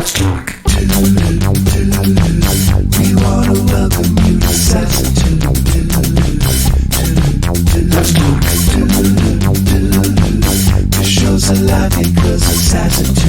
Let's talk. We want to welcome you to SAZETU. Let's talk. The show's alive because of SAZETU.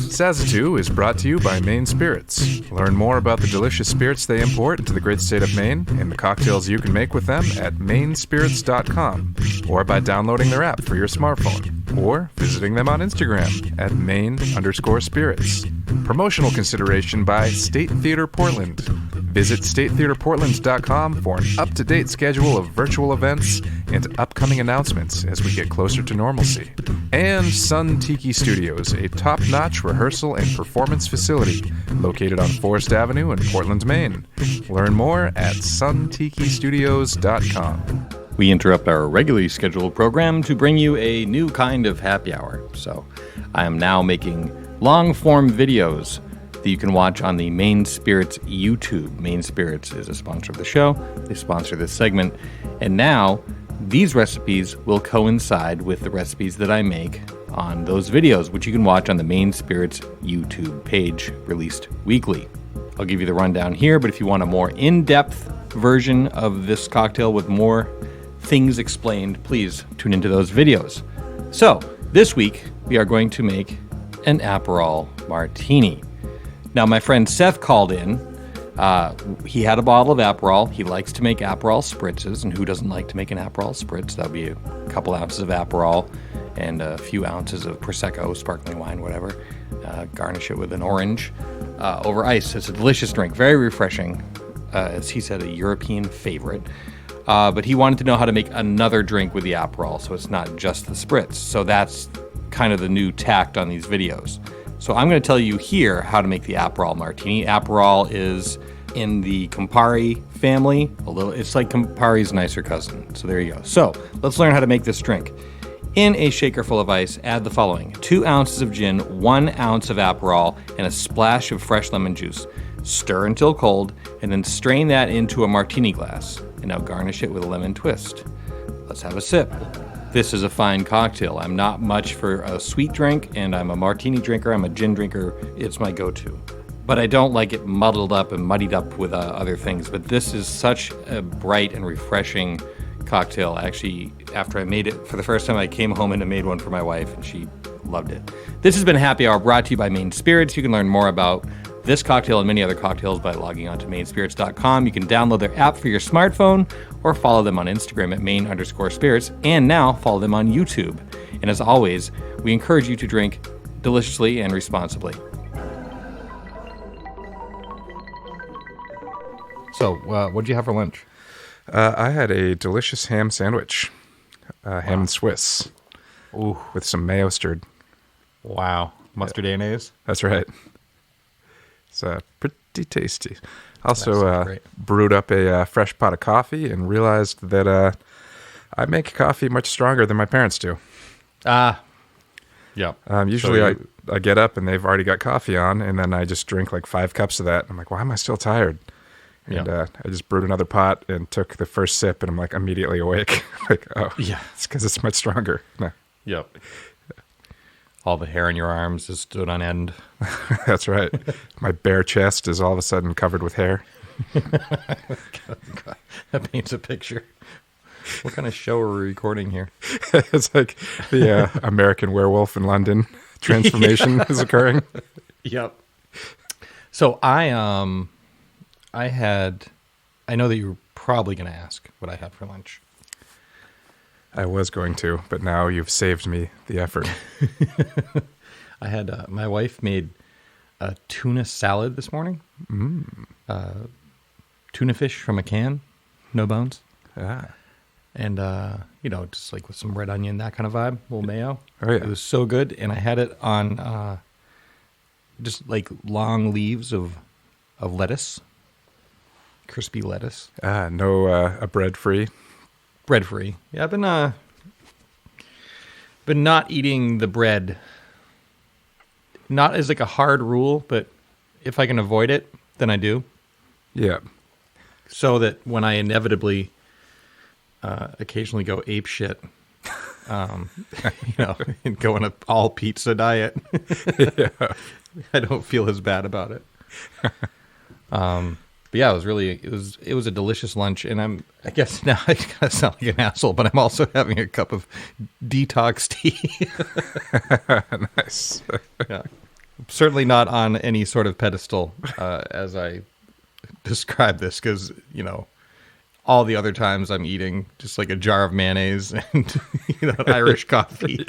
SAZETU is brought to you by Maine Spirits. Learn more about the delicious spirits they import into the great state of Maine and the cocktails you can make with them at mainspirits.com or by downloading their app for your smartphone or visiting them on Instagram at Maine_spirits. Promotional consideration by State Theater Portland. Visit statetheaterportland.com for an up-to-date schedule of virtual events and upcoming announcements as we get closer to normalcy. And Sun Tiki Studios, a top-notch rehearsal and performance facility located on Forest Avenue in Portland, Maine. Learn more at suntikistudios.com. We interrupt our regularly scheduled program to bring you a new kind of happy hour. So I am now making long-form videos that you can watch on the Maine Spirits YouTube. Maine Spirits is a sponsor of the show. They sponsor this segment. And now these recipes will coincide with the recipes that I make on those videos, which you can watch on the Maine Spirits YouTube page, released weekly. I'll give you the rundown here, but if you want a more in-depth version of this cocktail with more things explained, please tune into those videos. So, this week, we are going to make an Aperol Martini. Now, my friend Seth called in. He had a bottle of Aperol. He likes to make Aperol spritzes, and who doesn't like to make an Aperol spritz? That would be a couple ounces of Aperol and a few ounces of Prosecco, sparkling wine, whatever. Garnish it with an orange over ice. It's a delicious drink, very refreshing. As he said, a European favorite. But he wanted to know how to make another drink with the Aperol, so it's not just the spritz. So that's kind of the new tact on these videos. So I'm going to tell you here how to make the Aperol Martini. Aperol is in the Campari family. It's like Campari's nicer cousin. So there you go. So let's learn how to make this drink. In a shaker full of ice, add the following: 2 ounces of gin, 1 ounce of Aperol, and a splash of fresh lemon juice. Stir until cold, and then strain that into a martini glass. And now garnish it with a lemon twist. Let's have a sip. This is a fine cocktail. I'm not much for a sweet drink, and I'm a martini drinker. I'm a gin drinker. It's my go-to. But I don't like it muddled up and muddied up with other things. But this is such a bright and refreshing cocktail. Actually, after I made it for the first time, I came home and I made one for my wife, and she loved it. This has been Happy Hour, brought to you by Maine Spirits. You can learn more about this cocktail and many other cocktails by logging on to mainspirits.com. You can download their app for your smartphone or follow them on Instagram at main_spirits, and now follow them on YouTube. And as always, we encourage you to drink deliciously and responsibly. So, what did you have for lunch? I had a delicious ham sandwich, ham and Swiss, with some mayo stirred. Wow. Mustard mayonnaise? That's right. It's pretty tasty. Also brewed up a fresh pot of coffee and realized that I make coffee much stronger than my parents do. Yeah. Usually I get up and they've already got coffee on, and then I just drink like 5 cups of that. I'm like, why am I still tired? And I just brewed another pot and took the first sip, and I'm like immediately awake. Like, oh, yeah, it's because it's much stronger. No. Yep. All the hair on your arms has stood on end. That's right. My bare chest is all of a sudden covered with hair. God, that paints a picture. What kind of show are we recording here? It's like the American Werewolf in London transformation is occurring. Yep. So I know that you're probably going to ask what I had for lunch. I was going to, but now you've saved me the effort. I had my wife made a tuna salad this morning. Tuna fish from a can, no bones. And, just like with some red onion, that kind of vibe, a little mayo. Oh, yeah. It was so good. And I had it on just like long leaves of lettuce, crispy lettuce. No bread-free? Bread-free. Yeah, I've been not eating the bread. Not as like a hard rule, but if I can avoid it, then I do. Yeah. So that when I inevitably occasionally go ape shit and go on an all pizza diet. Yeah. I don't feel as bad about it. But yeah, it was a delicious lunch, and I guess now I kind of sound like an asshole, but I'm also having a cup of detox tea. Nice. Yeah. Certainly not on any sort of pedestal as I describe this, because, all the other times I'm eating just like a jar of mayonnaise and, Irish coffee.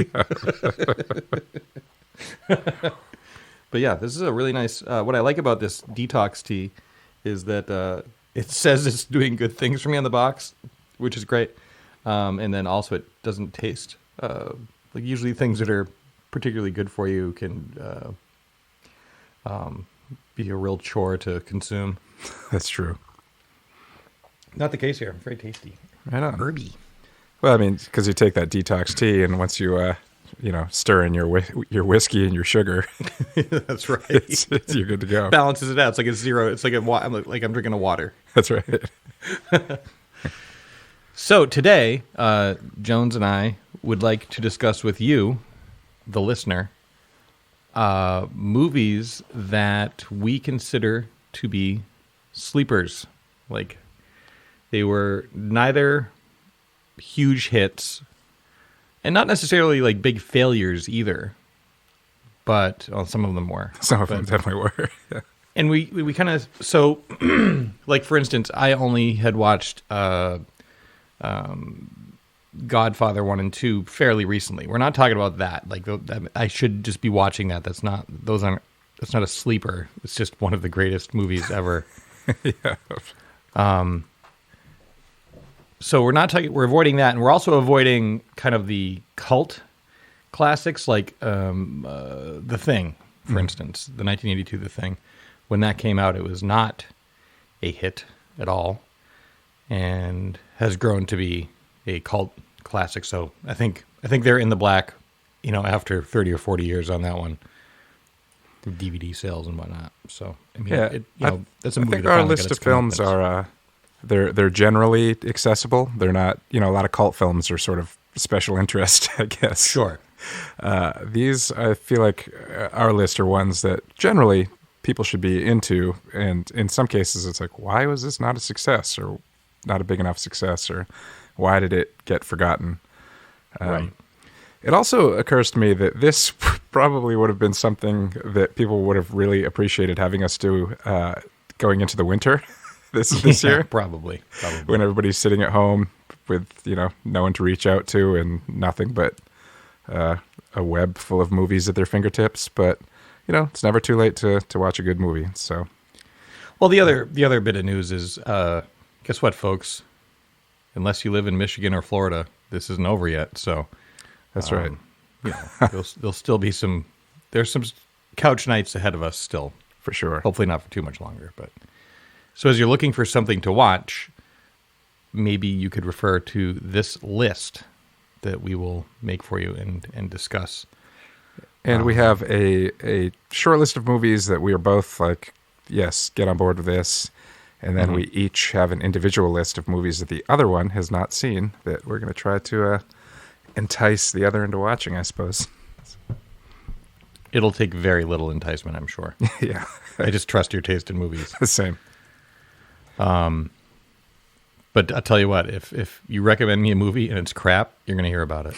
But yeah, this is a really nice, what I like about this detox tea is that it says it's doing good things for me on the box, which is great. And then also it doesn't taste, like usually things that are particularly good for you can be a real chore to consume. That's true. Not the case here. Very tasty. Right on. Herby. Well, I mean, because you take that detox tea, and once you, stir in your whiskey and your sugar, That's right. you're good to go. Balances it out. It's like a zero. It's like I'm drinking a water. That's right. So today, Jones and I would like to discuss with you, the listener, movies that we consider to be sleepers. Like, they were neither huge hits and not necessarily like big failures either, but some of them were. Some of them definitely were. Yeah. And we kind of, so like, for instance, I only had watched Godfather 1 and 2 fairly recently. We're not talking about that. Like, I should just be watching that. That's not a sleeper. It's just one of the greatest movies ever. Yeah. So we're avoiding that, and we're also avoiding kind of the cult classics like The Thing, for instance, the 1982 The Thing. When that came out, it was not a hit at all, and has grown to be a cult classic. So I think they're in the black, after 30 or 40 years on that one, through DVD sales and whatnot. So I mean, that's a movie. I think our list of films are they're generally accessible. They're not, a lot of cult films are sort of special interest, I guess. Sure. These, I feel like our list are ones that generally people should be into, and in some cases it's like, why was this not a success, or not a big enough success, or why did it get forgotten? Right. It also occurs to me that this probably would have been something that people would have really appreciated having us do going into the winter this year. Probably. When everybody's sitting at home with, no one to reach out to and nothing but a web full of movies at their fingertips. But, it's never too late to watch a good movie. So, well, the other bit of news is, guess what, folks? Unless you live in Michigan or Florida, this isn't over yet. So that's right. There'll still be there's some couch nights ahead of us still. For sure. Hopefully not for too much longer. But so as you're looking for something to watch, maybe you could refer to this list that we will make for you and discuss. And we have a short list of movies that we are both like, yes, get on board with this. And then we each have an individual list of movies that the other one has not seen that we're going to try to entice the other into watching, I suppose. It'll take very little enticement, I'm sure. Yeah. I just trust your taste in movies. The same. But I'll tell you what, if you recommend me a movie and it's crap, you're going to hear about it.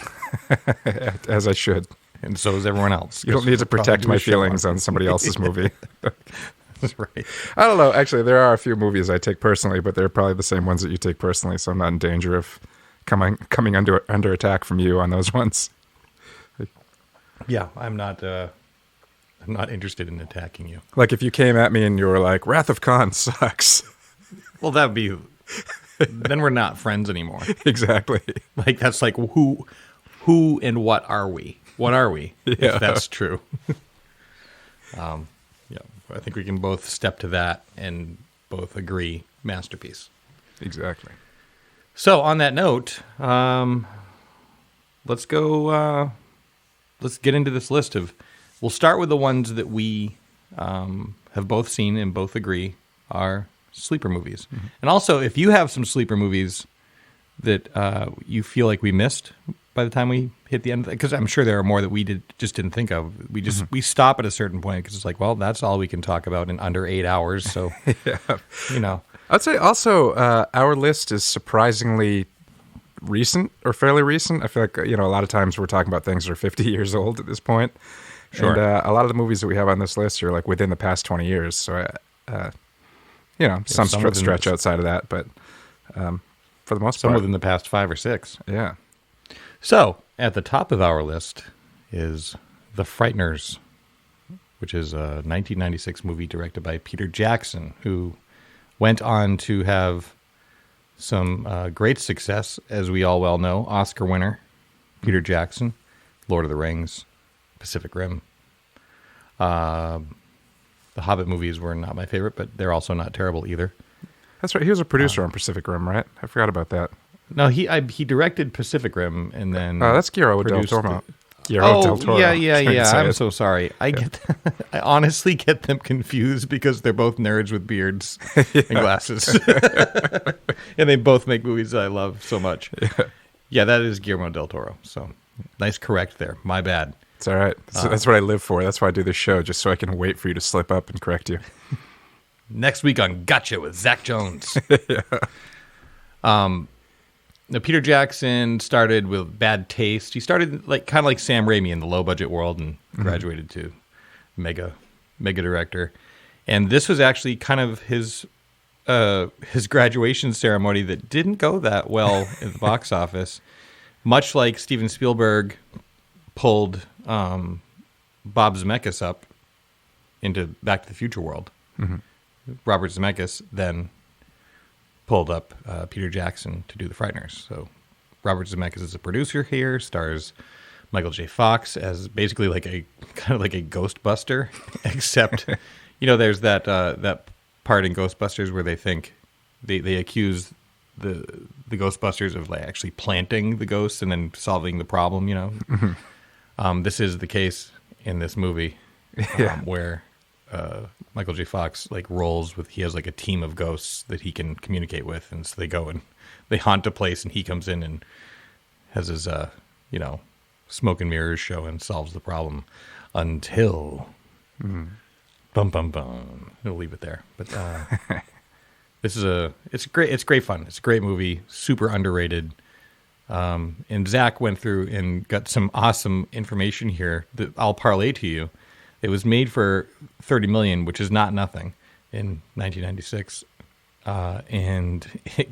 As I should. And so is everyone else. You don't need to protect my feelings on somebody else's movie. That's right. I don't know. Actually, there are a few movies I take personally, but they're probably the same ones that you take personally, so I'm not in danger of coming under attack from you on those ones. Yeah, I'm not interested in attacking you. Like if you came at me and you were like, Wrath of Khan sucks. Well, that would be... then we're not friends anymore. Exactly. Like, that's like, who and what are we? What are we? Yeah. If that's true. Yeah, I think we can both step to that and both agree, masterpiece. Exactly. So on that note, let's go, let's get into this list we'll start with the ones that we have both seen and both agree are sleeper movies. Mm-hmm. And also, if you have some sleeper movies that you feel like we missed, by the time we hit the end? Because I'm sure there are more that we just didn't think of. We stop at a certain point because it's like, well, that's all we can talk about in under 8 hours. So, I'd say also our list is surprisingly recent or fairly recent. I feel like, a lot of times we're talking about things that are 50 years old at this point. Sure. And a lot of the movies that we have on this list are like within the past 20 years. So, some stretch outside of that, but for the most part. Some within the past 5 or 6. Yeah. So, at the top of our list is The Frighteners, which is a 1996 movie directed by Peter Jackson, who went on to have some great success, as we all well know. Oscar winner, Peter Jackson, Lord of the Rings, Pacific Rim. The Hobbit movies were not my favorite, but they're also not terrible either. That's right. He was a producer on Pacific Rim, right? I forgot about that. No, he directed Pacific Rim, and then that's Guillermo del Toro. Del Toro. Yeah. I'm so sorry. I honestly get them confused because they're both nerds with beards and glasses, and they both make movies that I love so much. Yeah, that is Guillermo del Toro. So nice correct there. My bad. It's all right. That's what I live for. That's why I do this show, just so I can wait for you to slip up and correct you. Next week on Gotcha with Zach Jones. Now, Peter Jackson started with Bad Taste. He started kind of like Sam Raimi in the low budget world and graduated to mega director. And this was actually kind of his graduation ceremony that didn't go that well in the box office. Much like Steven Spielberg pulled Bob Zemeckis up into Back to the Future world. Mm-hmm. Robert Zemeckis then pulled up Peter Jackson to do The Frighteners. So Robert Zemeckis is a producer here, stars Michael J. Fox as basically kind of like a Ghostbuster, except there's that part in Ghostbusters where they think they accuse the Ghostbusters of actually planting the ghosts and then solving the problem. Mm-hmm. This is the case in this movie where Michael J. Fox rolls with, he has a team of ghosts that he can communicate with, and so they go and they haunt a place, and he comes in and has his smoke and mirrors show and solves the problem until bum bum bum. We'll leave it there. But it's great fun. It's a great movie, super underrated. And Zach went through and got some awesome information here that I'll parlay to you. It was made for $30 million, which is not nothing, in 1996, and it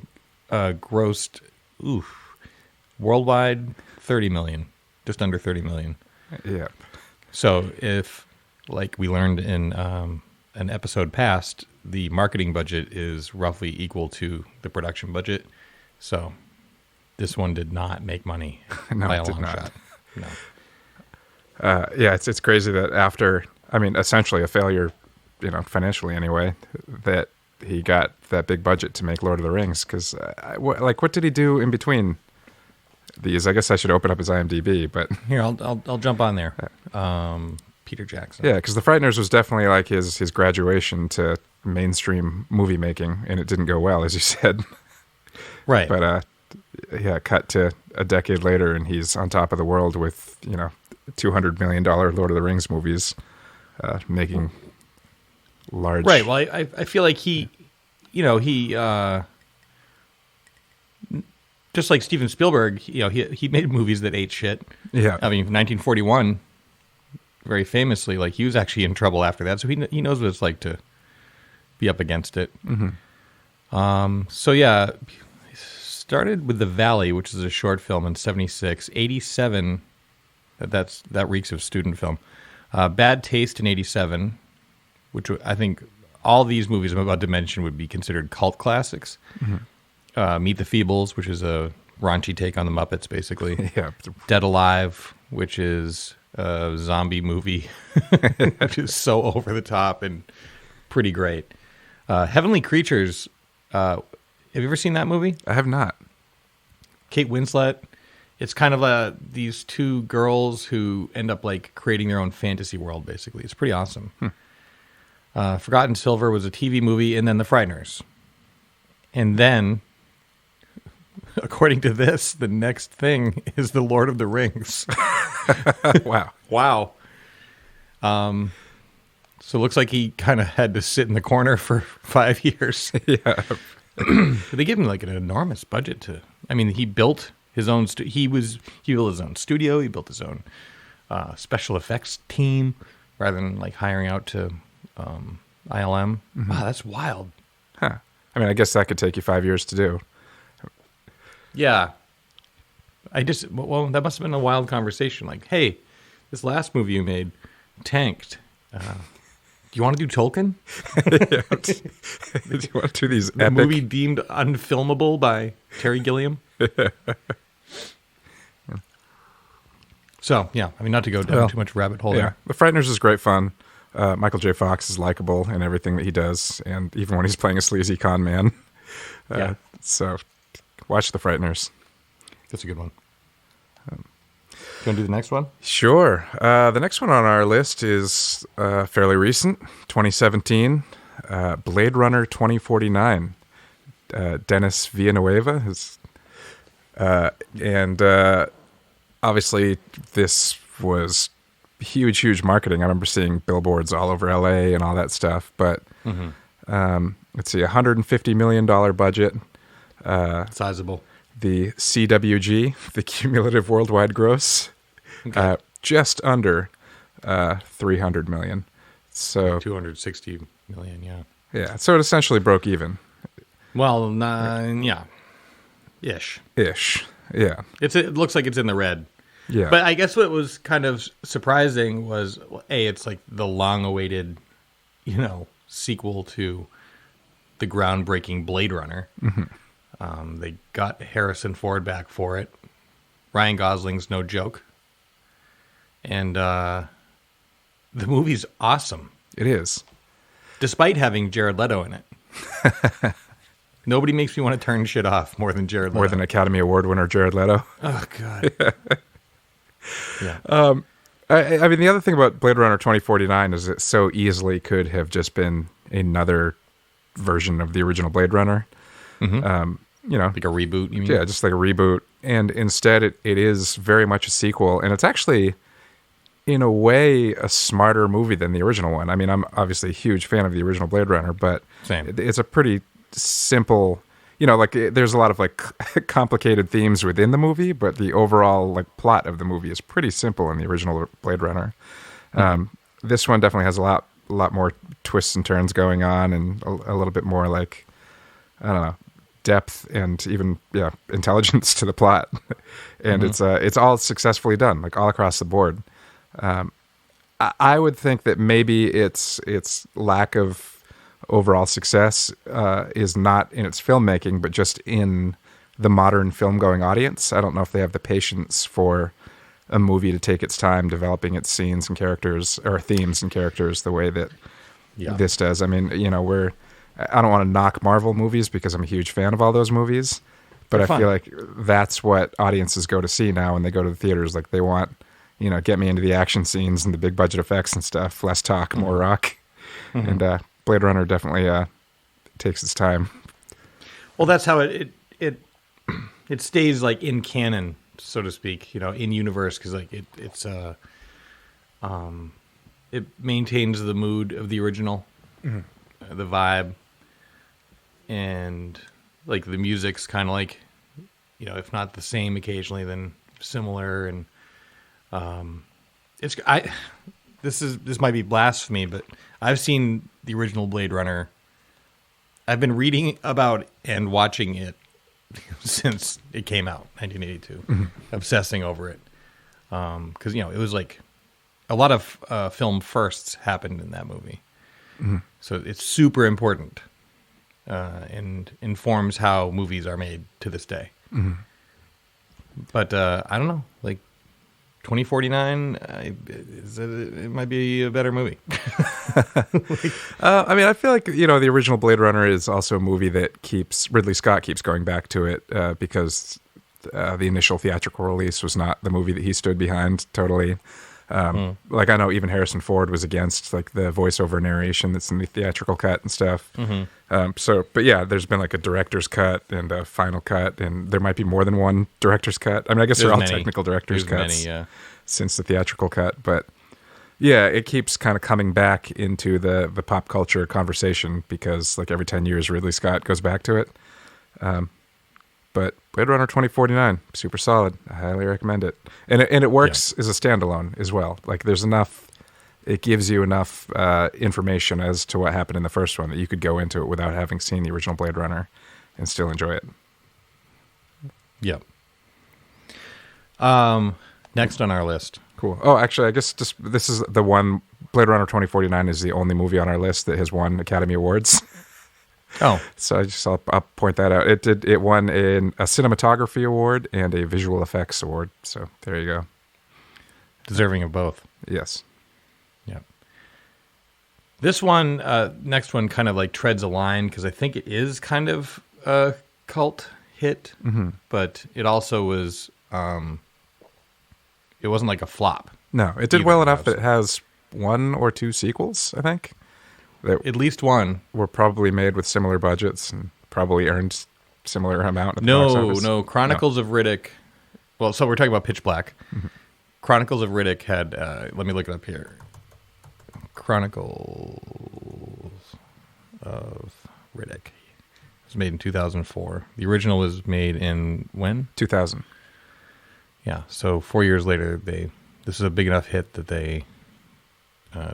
grossed worldwide $30 million, just under $30 million. Yeah. So if, like we learned in an episode past, the marketing budget is roughly equal to the production budget, so this one did not make money by a long shot. No. It's crazy that after, essentially a failure, financially anyway, that he got that big budget to make Lord of the Rings. Because, what did he do in between these? I guess I should open up his IMDb, but here I'll jump on there. Peter Jackson. Yeah, because The Frighteners was definitely his graduation to mainstream movie making, and it didn't go well, as you said. Right. But cut to a decade later, and he's on top of the world with $200 million Lord of the Rings movies, making large. Right. Well, I feel like he just like Steven Spielberg, he made movies that ate shit. Yeah. 1941, very famously, he was actually in trouble after that, so he knows what it's like to be up against it. Mm-hmm. He started with The Valley, which is a short film in 1976. 87. That reeks of student film. Bad Taste in 1987, which I think all these movies I'm about to mention would be considered cult classics. Mm-hmm. Meet the Feebles, which is a raunchy take on the Muppets, basically. Yeah. Dead Alive, which is a zombie movie, which is so over the top and pretty great. Heavenly Creatures. Have you ever seen that movie? I have not. Kate Winslet. It's kind of these two girls who end up creating their own fantasy world, basically. It's pretty awesome. Forgotten Silver was a TV movie, and then The Frighteners. And then, according to this, the next thing is The Lord of the Rings. Wow. Wow. So it looks like he kind of had to sit in the corner for 5 years. Yeah. They gave him like an enormous budget to. I mean, he built his own. He built his own studio. He built his own special effects team rather than like hiring out to ILM. Wow, that's wild. Huh. I mean, I guess that could take you 5 years to do. Yeah. Well, that must have been a wild conversation. Like, hey, this last movie you made tanked. Do you want to do Tolkien? Do you want to do these The epic... movie deemed unfilmable by Terry Gilliam? So, yeah, I mean, not to go down too much rabbit hole Yeah, there. The Frighteners is great fun. Michael J. Fox is likable in everything that he does, and even when he's playing a sleazy con man. Yeah. So, watch The Frighteners. That's a good one. Do you want to do the next one? Sure. The next one on our list is fairly recent, 2017, Blade Runner 2049. Dennis Villeneuve is, and obviously this was huge marketing. I remember seeing billboards all over LA and all that stuff. But let's see, $150 million budget. Sizable. The CWG, the cumulative worldwide gross, just under 300 million. So 260 million, yeah. Yeah, so it essentially broke even. Well, yeah. Ish. Yeah. It looks like it's in the red. Yeah. But I guess what was kind of surprising was, it's like the long-awaited, sequel to the groundbreaking Blade Runner. Mm-hmm. They got Harrison Ford back for it. Ryan Gosling's no joke. And the movie's awesome. It is. Despite having Jared Leto in it. Nobody makes me want to turn shit off more than Jared Leto. More than Academy Award winner Jared Leto. Oh, God. Yeah. I mean, the other thing about Blade Runner 2049 is it so easily could have just been another version of the original Blade Runner. Mm-hmm. Like a reboot, you mean? Yeah, just like a reboot. And instead, it is very much a sequel. And it's actually, in a way, a smarter movie than the original one. I mean, I'm obviously a huge fan of the original Blade Runner, but Same. It's a pretty simple, there's a lot of like complicated themes within the movie, but the overall like plot of the movie is pretty simple in the original Blade Runner. This one definitely has a lot more twists and turns going on, and a little bit more like, I don't know, depth and even intelligence to the plot. And it's all successfully done, like all across the board. I would think that maybe its lack of overall success is not in its filmmaking, but just in the modern film-going audience. I don't know if they have the patience for a movie to take its time developing its scenes and characters, or themes and characters, the way that this does. I mean, I don't want to knock Marvel movies because I'm a huge fan of all those movies, but I feel like that's what audiences go to see now when they go to the theaters. Like they want, get me into the action scenes and the big budget effects and stuff. Less talk, more rock. Mm-hmm. And Blade Runner definitely takes its time. Well, that's how it stays like in canon, so to speak. In universe, because like it maintains the mood of the original, the vibe. And like the music's kind of like, if not the same occasionally, then similar. And this might be blasphemy, but I've seen the original Blade Runner. I've been reading about and watching it since it came out, 1982, obsessing over it. Because it was like a lot of film firsts happened in that movie, so it's super important. And informs how movies are made to this day. Mm-hmm. But I don't know, like 2049, it might be a better movie. I mean, I feel like, the original Blade Runner is also a movie that Ridley Scott keeps going back to it because the initial theatrical release was not the movie that he stood behind totally. Like I know even Harrison Ford was against like the voiceover narration that's in the theatrical cut and stuff. But yeah, there's been like a director's cut and a final cut, and there might be more than one director's cut. I mean, I guess they're all technical director's cuts since the theatrical cut, but yeah, it keeps kind of coming back into the pop culture conversation because like every 10 years, Ridley Scott goes back to it. But Blade Runner 2049, super solid. I highly recommend it. And it works as a standalone as well. Like there's enough, it gives you enough information as to what happened in the first one that you could go into it without having seen the original Blade Runner and still enjoy it. Yep. Next on our list. Cool. Oh, actually, I guess this is the one, Blade Runner 2049 is the only movie on our list that has won Academy Awards. Oh, so I'll point that out. It won a cinematography award and a visual effects award. So there you go. Deserving of both. Yes. Yeah. This one, next one, kind of like treads a line because I think it is kind of a cult hit, but it also was. It wasn't like a flop. No, it did well enough that it has 1 or 2 sequels, I think. At least one. Were probably made with similar budgets and probably earned similar amount at the box office. No. Chronicles of Riddick. Well, so we're talking about Pitch Black. Chronicles of Riddick had, let me look it up here. Chronicles of Riddick. It was made in 2004. The original was made in when? 2000. Yeah, so 4 years later, this is a big enough hit that they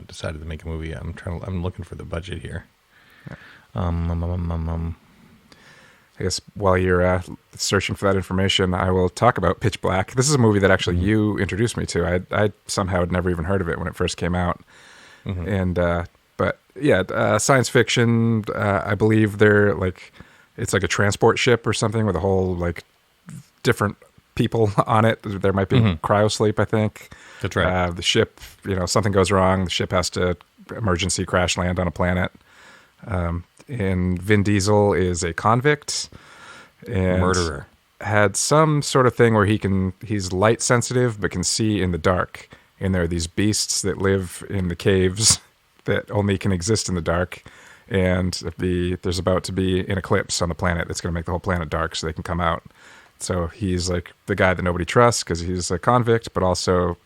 decided to make a movie. I'm looking for the budget here. I guess while you're searching for that information, I will talk about Pitch Black. This is a movie that actually you introduced me to. I somehow had never even heard of it when it first came out. And but yeah, science fiction. I believe they're like it's like a transport ship or something with a whole like different people on it. There might be cryosleep, I think. That's right. The ship, something goes wrong. The ship has to emergency crash land on a planet. And Vin Diesel is a convict and murderer. Had some sort of thing where he's light sensitive but can see in the dark. And there are these beasts that live in the caves that only can exist in the dark. And there's about to be an eclipse on the planet that's going to make the whole planet dark so they can come out. So he's like the guy that nobody trusts because he's a convict, but also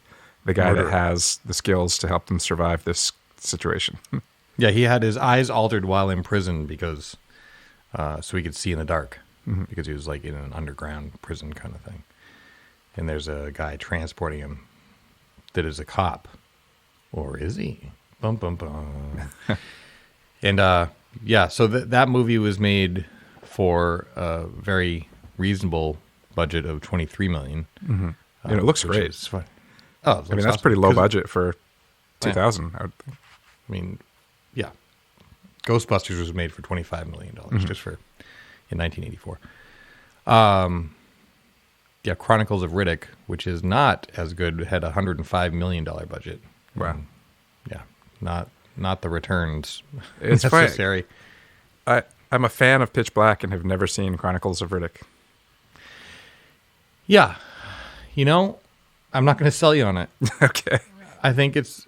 the guy that has the skills to help them survive this situation. Yeah, he had his eyes altered while in prison because so he could see in the dark because he was like in an underground prison kind of thing. And there's a guy transporting him that is a cop. Or is he? Bum, bum, bum. And so that movie was made for a very reasonable budget of $23 million. And it looks great. It's fun. Oh, it looks that's pretty low budget for 2000. I mean, yeah. Ghostbusters was made for $25 million just for in 1984. Yeah, Chronicles of Riddick, which is not as good, had a $105 million budget. Wow. Yeah, not the returns it's necessary. I'm a fan of Pitch Black and have never seen Chronicles of Riddick. Yeah. I'm not going to sell you on it. Okay. I think it's,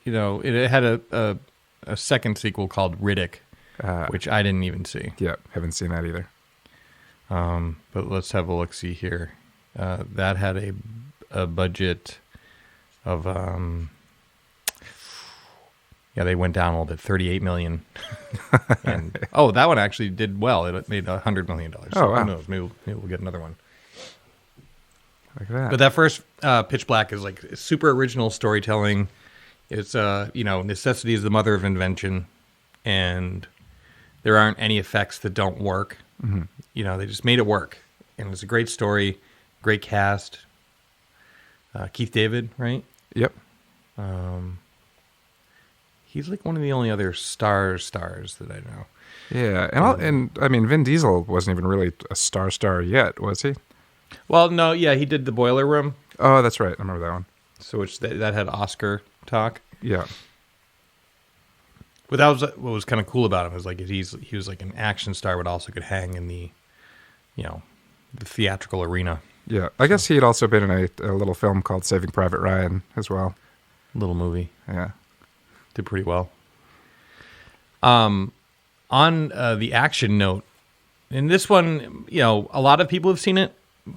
it had a second sequel called Riddick, which I didn't even see. Yeah, haven't seen that either. But let's have a look-see here. That had a budget of, they went down a little bit, $38 million. And, that one actually did well. It made $100 million. So wow. Who knows? Maybe we'll get another one. Look at that. But that first Pitch Black is like super original storytelling. It's, necessity is the mother of invention, and there aren't any effects that don't work. They just made it work. And it's a great story, great cast. Keith David, right? Yep. He's like one of the only other stars that I know. Yeah, and I mean, Vin Diesel wasn't even really a star yet, was he? Well, no, yeah, he did The Boiler Room. Oh, that's right. I remember that one. So that had Oscar talk. Yeah. But that was what was kind of cool about him, was like he was like an action star, but also could hang in the, the theatrical arena. Yeah, I guess he had also been in a little film called Saving Private Ryan as well. Little movie. Yeah. Did pretty well. On the action note, in this one, a lot of people have seen it,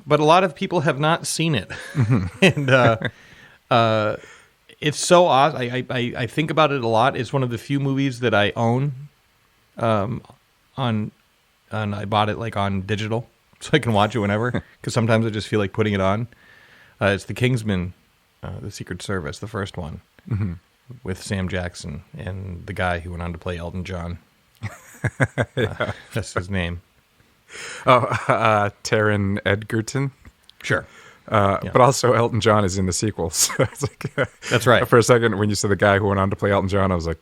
but a lot of people have not seen it. And it's so awesome. I think about it a lot. It's one of the few movies that I own on I bought it like on digital so I can watch it whenever, because sometimes I just feel like putting it on. It's The Kingsman, The Secret Service, the first one, with Sam Jackson and the guy who went on to play Elton John. That's his name. Taron Egerton. Sure. But also Elton John is in the sequel. So it's like, that's right. For a second, when you said the guy who went on to play Elton John, I was like,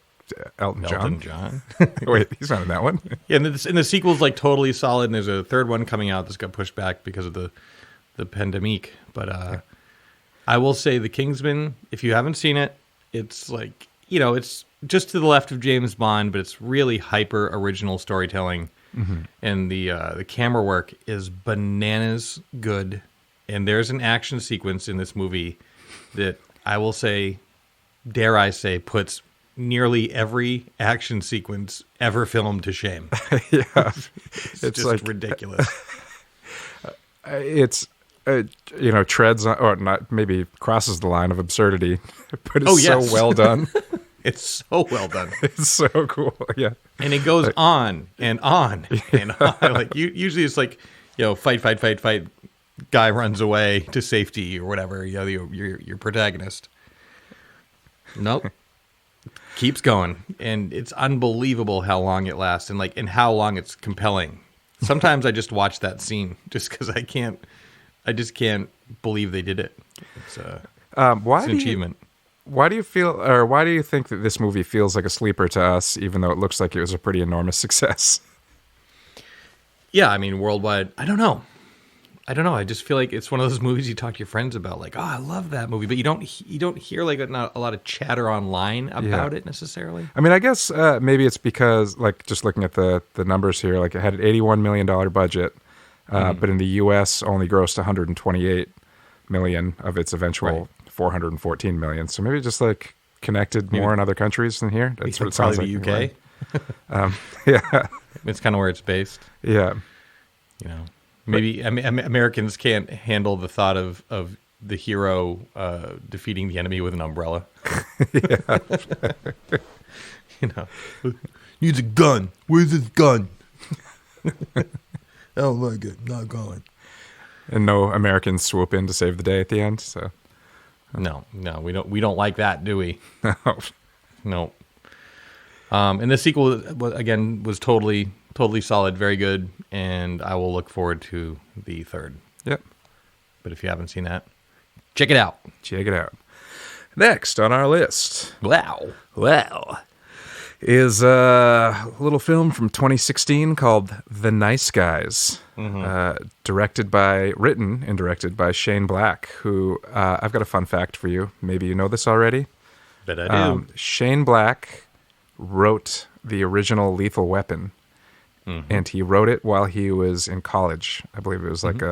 Elton John? Wait, he's not in that one? Yeah, and the sequel's like totally solid, and there's a third one coming out that's got pushed back because of the pandemic. But I will say The Kingsman, if you haven't seen it, it's like, it's just to the left of James Bond, but it's really hyper original storytelling. And the camera work is bananas good. And there's an action sequence in this movie that I will say, dare I say, puts nearly every action sequence ever filmed to shame. Yeah. It's just like ridiculous. It's, treads on, or not, maybe crosses the line of absurdity, but it's so well done. It's so well done. It's so cool. Yeah. And it goes on and on and on. Like usually it's like, fight. Guy runs away to safety or whatever. Your protagonist. Nope. Keeps going, and it's unbelievable how long it lasts, and how long it's compelling. Sometimes I just watch that scene just because I just can't believe they did it. It's an achievement. Why do you feel, or why do you think that this movie feels like a sleeper to us, even though it looks like it was a pretty enormous success? Yeah, I mean, worldwide, I don't know. I just feel like it's one of those movies you talk to your friends about, like, oh, I love that movie, but you don't hear like not a lot of chatter online about it necessarily. I mean, I guess maybe it's because, like, just looking at the numbers here, like it had an $81 million budget, but in the U.S. only grossed $128 million of its eventual $414 million. So maybe just like connected more in other countries than here. That's what it sounds like. The UK. Yeah, it's kind of where it's based. Yeah, maybe Americans can't handle the thought of the hero defeating the enemy with an umbrella. Yeah. Needs a gun. Where's his gun? I don't like it. Not going. And no Americans swoop in to save the day at the end. So no, we don't like that, do we? No. And the sequel was totally solid, very good, and I will look forward to the third. Yep. But if you haven't seen that, check it out. Next on our list. Wow. Is a little film from 2016 called The Nice Guys, written and directed by Shane Black, who I've got a fun fact for you. Maybe you know this already. Bet I do. Shane Black wrote the original Lethal Weapon, and he wrote it while he was in college. I believe it was like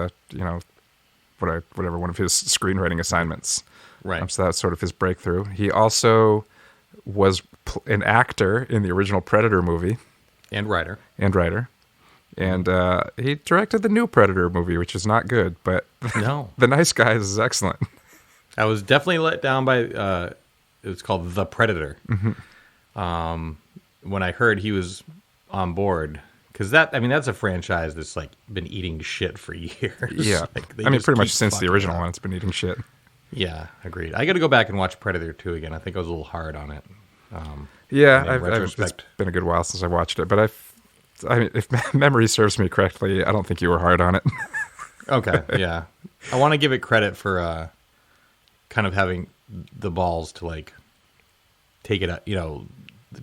whatever, one of his screenwriting assignments. Right. So that's sort of his breakthrough. He also was an actor in the original Predator movie. And writer. And he directed the new Predator movie, which is not good, but no. The Nice Guys is excellent. I was definitely let down by, it was called The Predator. When I heard he was on board. Because that's a franchise that's like been eating shit for years. Yeah. Pretty much since the original one, it's been eating shit. Yeah, agreed. I got to go back and watch Predator 2 again. I think I was a little hard on it. It's been a good while since I watched it, but if memory serves me correctly, I don't think you were hard on it. Okay, yeah. I want to give it credit for kind of having the balls to like take it,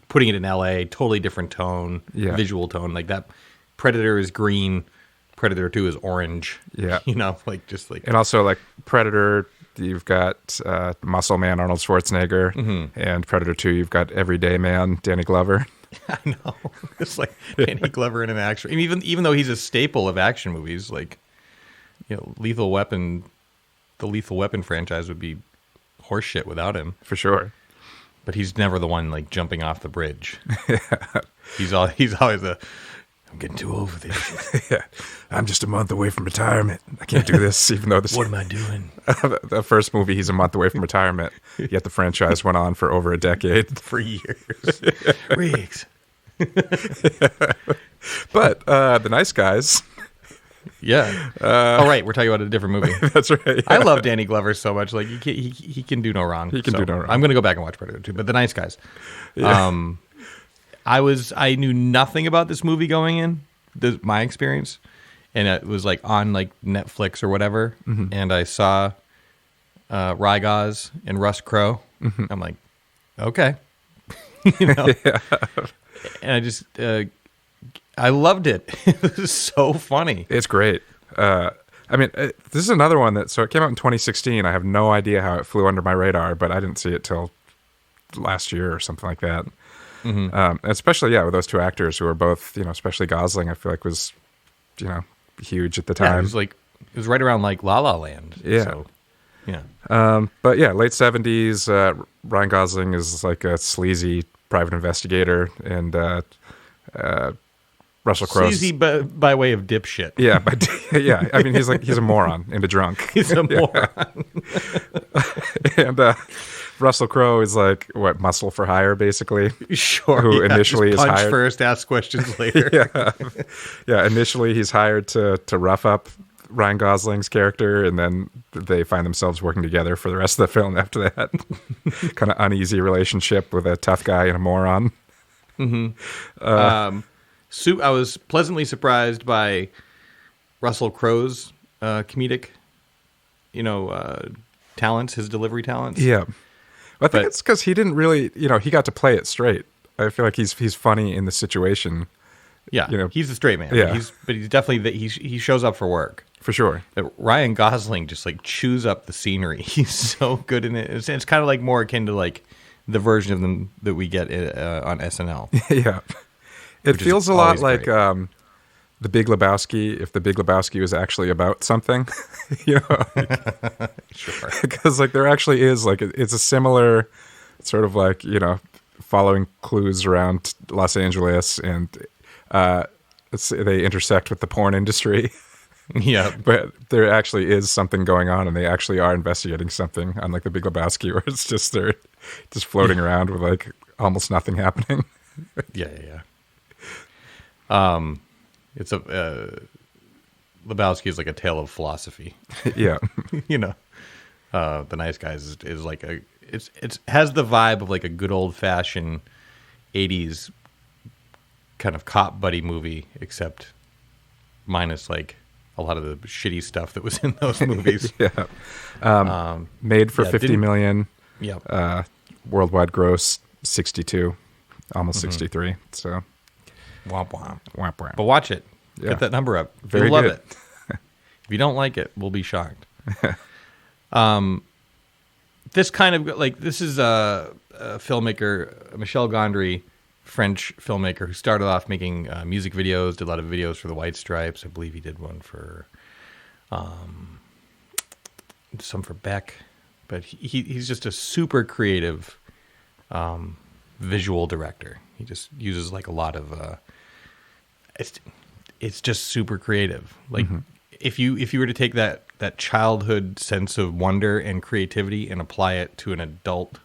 putting it in LA, totally different tone, visual tone. Like that Predator is green, Predator 2 is orange. Yeah. And also like Predator, you've got Muscle Man Arnold Schwarzenegger, and Predator 2, you've got Everyday Man Danny Glover. I know. It's like Danny Glover in an action. Even though he's a staple of action movies, like, Lethal Weapon, the Lethal Weapon franchise would be horse shit without him. For sure. But he's never the one like jumping off the bridge. He's always I'm getting too old for this shit. Yeah. I'm just a month away from retirement. I can't do this, even though this. What am I doing? The first movie, he's a month away from retirement. Yet the franchise went on for over a decade. For years. Riggs. But The Nice Guys. Yeah. Right. We're talking about a different movie. That's right. Yeah. I love Danny Glover so much. Like he can do no wrong. He can do no wrong. I'm going to go back and watch Predator 2. But The Nice Guys. Yeah. I knew nothing about this movie going in. My experience, and it was like on like Netflix or whatever. Mm-hmm. And I saw Rygoz and Russ Crowe. Mm-hmm. I'm like, okay, Yeah. And I just. I loved it. It was so funny. It's great. I mean, this is another one so it came out in 2016. I have no idea how it flew under my radar, but I didn't see it till last year or something like that. Mm-hmm. Especially, with those two actors who are both, especially Gosling, I feel like was, huge at the time. Yeah, it was right around like La La Land. Yeah. So, yeah. But yeah, late 70s, Ryan Gosling is like a sleazy private investigator, and Russell Crowe. Sleazy by way of dipshit. Yeah, yeah. I mean, he's a moron and a drunk. He's a moron. And Russell Crowe is like muscle for hire, basically. Sure. Who initially just is punch hired first, ask questions later. Yeah. Initially, he's hired to rough up Ryan Gosling's character, and then they find themselves working together for the rest of the film after that. Kind of uneasy relationship with a tough guy and a moron. Mm-hmm. I was pleasantly surprised by Russell Crowe's comedic, talents, his delivery talents. Yeah. I think it's because he didn't really, he got to play it straight. I feel like he's funny in the situation. Yeah, he's a straight man. Yeah. But he's definitely, he shows up for work. For sure. But Ryan Gosling just like chews up the scenery. He's so good in it. It's kind of like more akin to like the version of them that we get on SNL. Yeah. It feels a lot like The Big Lebowski, if The Big Lebowski was actually about something. Sure. Because there actually is it's a similar sort of following clues around Los Angeles, and they intersect with the porn industry. Yeah. But there actually is something going on, and they actually are investigating something, unlike The Big Lebowski, where it's just they're just floating around with almost nothing happening. Yeah. It's Lebowski is like a tale of philosophy. Yeah. The Nice Guys is like it's has the vibe of like a good old fashioned 80s kind of cop buddy movie, except minus like a lot of the shitty stuff that was in those movies. Yeah. Made for $50 million. Yeah. Worldwide gross 62, almost 63. So. Womp womp. Womp womp. But watch it. Yeah. Get that number up. Very You'll love good. it. If you don't like it, we'll be shocked. This kind of this is a filmmaker, Michel Gondry, French filmmaker, who started off making music videos, did a lot of videos for the White Stripes. I believe he did one for some for Beck. But he's just a super creative visual director. He just uses a lot of it's just super creative. If you were to take that childhood sense of wonder and creativity and apply it to an adult,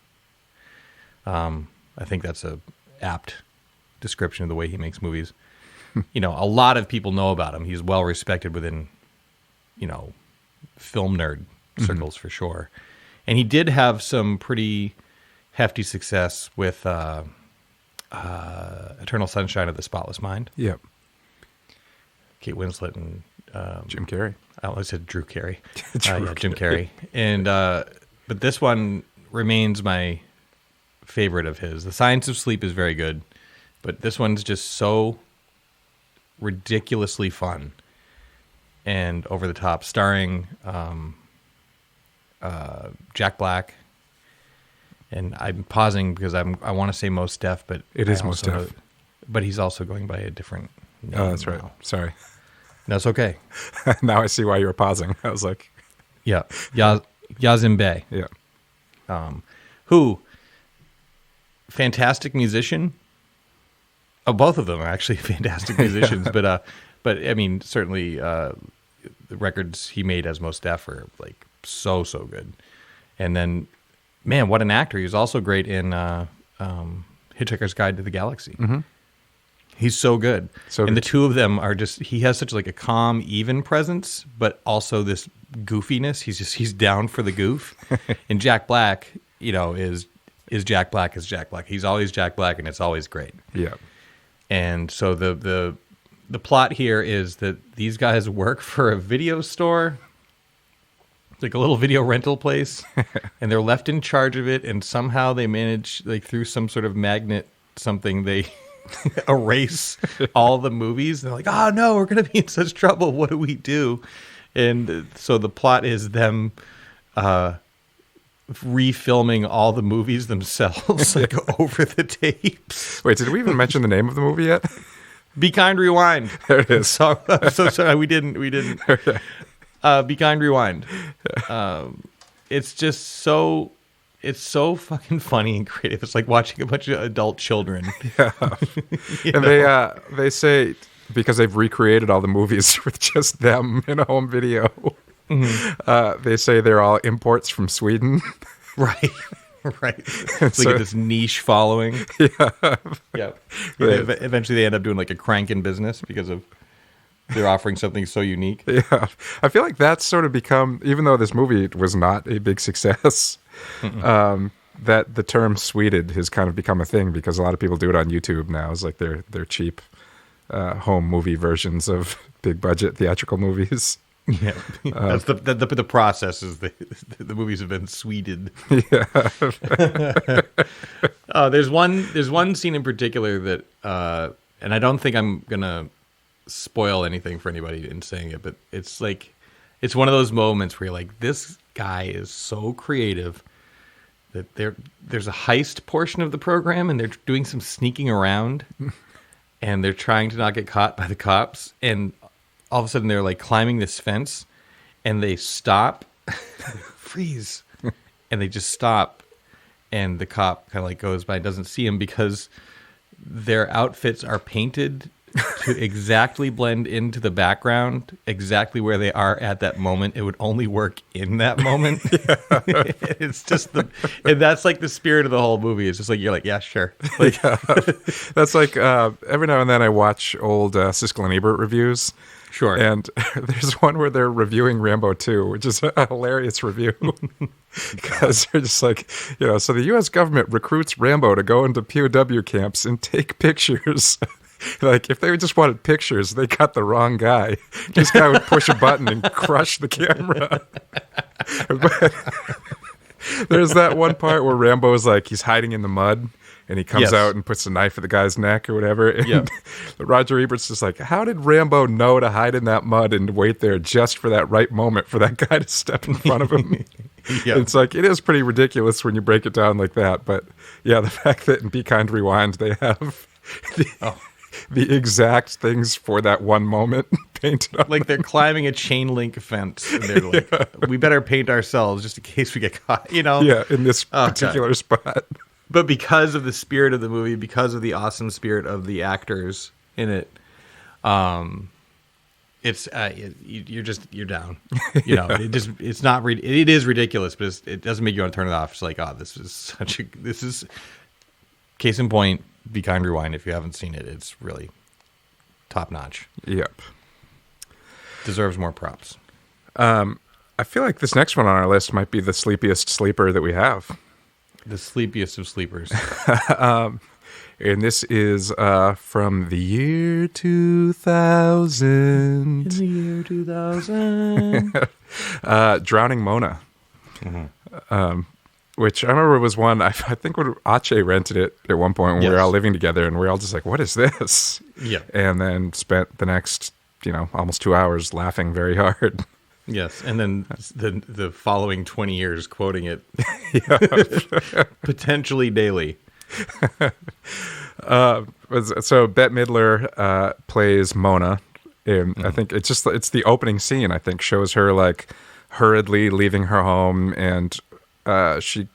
I think that's a apt description of the way he makes movies. A lot of people know about him. He's well respected within, film nerd circles for sure. And he did have some pretty hefty success with Eternal Sunshine of the Spotless Mind. Yep. Kate Winslet and Jim Carrey. I always said Drew Carey. Jim Carrey. And but this one remains my favorite of his. The Science of Sleep is very good, but this one's just so ridiculously fun and over the top, starring Jack Black. And I'm pausing because I want to say Mos Def, but it is Mos Def. But he's also going by a different name. Oh, that's right. Sorry. That's okay. Now I see why you were pausing. I was like, yeah, Yazim Bey. Yeah. who, fantastic musician. Oh, both of them are actually fantastic musicians, but I mean, certainly the records he made as Mos Def are like so good. And then, man, what an actor! He was also great in Hitchhiker's Guide to the Galaxy. Mm-hmm. He's so good. And the two of them are just, he has such like a calm, even presence, but also this goofiness. He's down for the goof. And Jack Black, is Jack Black as Jack Black. He's always Jack Black, and it's always great. Yeah. And so the plot here is that these guys work for a video store, like a little video rental place, and they're left in charge of it, and somehow they manage, like through some sort of magnet something, they erase all the movies. They're like, oh no, we're going to be in such trouble. What do we do? And so the plot is them refilming all the movies themselves, like over the tapes. Wait, did we even mention the name of the movie yet? Be Kind, Rewind. There it is. I'm so sorry. We didn't. Okay. Be Kind, Rewind. It's just so... It's so fucking funny and creative. It's like watching a bunch of adult children. Yeah. And they say, because they've recreated all the movies with just them in a home video, they say they're all imports from Sweden. Right. It's like this niche following. Yeah. Yeah. Eventually they end up doing like a crank in business because of they're offering something so unique. Yeah. I feel like that's sort of become, even though this movie was not a big success, that the term "sweeted" has kind of become a thing because a lot of people do it on YouTube now. It's like they're cheap home movie versions of big budget theatrical movies. Yeah, that's the process is the movies have been sweeted. Yeah. There's one scene in particular that, and I don't think I'm gonna spoil anything for anybody in saying it, but it's like it's one of those moments where you're like, this guy is so creative that there's a heist portion of the program and they're doing some sneaking around and they're trying to not get caught by the cops, and all of a sudden they're like climbing this fence and they stop, freeze, and they just stop, and the cop kind of like goes by and doesn't see him because their outfits are painted to exactly blend into the background, exactly where they are at that moment. It would only work in that moment. It's just and that's like the spirit of the whole movie. It's just like, you're like, yeah, sure. Like, yeah. That's like, every now and then I watch old Siskel and Ebert reviews. Sure. And there's one where they're reviewing Rambo 2, which is a hilarious review. Because they're just like, so the U.S. government recruits Rambo to go into POW camps and take pictures. Like, if they just wanted pictures, they got the wrong guy. This guy would push a button and crush the camera. But there's that one part where Rambo is like, he's hiding in the mud, and he comes out and puts a knife at the guy's neck or whatever. And Roger Ebert's just like, how did Rambo know to hide in that mud and wait there just for that right moment for that guy to step in front of him? It's like, it is pretty ridiculous when you break it down like that. But yeah, the fact that in Be Kind, Rewind, they have the exact things for that one moment painted on. Like they're climbing a chain link fence and they're like, we better paint ourselves just in case we get caught, Yeah, in this particular spot. But because of the spirit of the movie, because of the awesome spirit of the actors in it, it's you're down. It is ridiculous, but it doesn't make you want to turn it off. It's like, this is case in point. Be Kind, Rewind. If you haven't seen it, it's really top notch. Yep. Deserves more props. I feel like this next one on our list might be the sleepiest sleeper that we have. The sleepiest of sleepers. And this is from the year 2000. In the year 2000. Drowning Mona. Mm-hmm. Which I remember was one, I think when Ache rented it at one point when we were all living together, and we were all just like, what is this? Yeah. And then spent the next, almost 2 hours laughing very hard. Yes, and then the following 20 years quoting it potentially daily. So Bette Midler plays Mona. And I think it's the opening scene, I think, shows her like hurriedly leaving her home, and she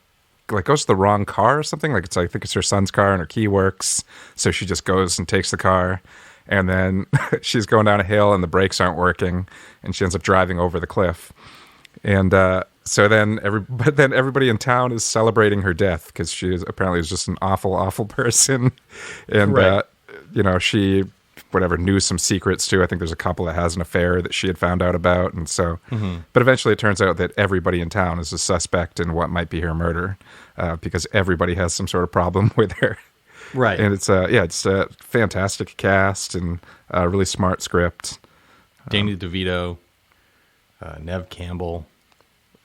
like goes to the wrong car or something. Like I think it's her son's car and her key works, so she just goes and takes the car. And then she's going down a hill and the brakes aren't working, and she ends up driving over the cliff. And so then everybody in town is celebrating her death because she apparently is just an awful, awful person. And Right. She knew some secrets too. I think there's a couple that has an affair that she had found out about, and so. But eventually, it turns out that everybody in town is a suspect in what might be her murder, because everybody has some sort of problem with her. Right. And it's a fantastic cast and a really smart script. Danny DeVito, Nev Campbell.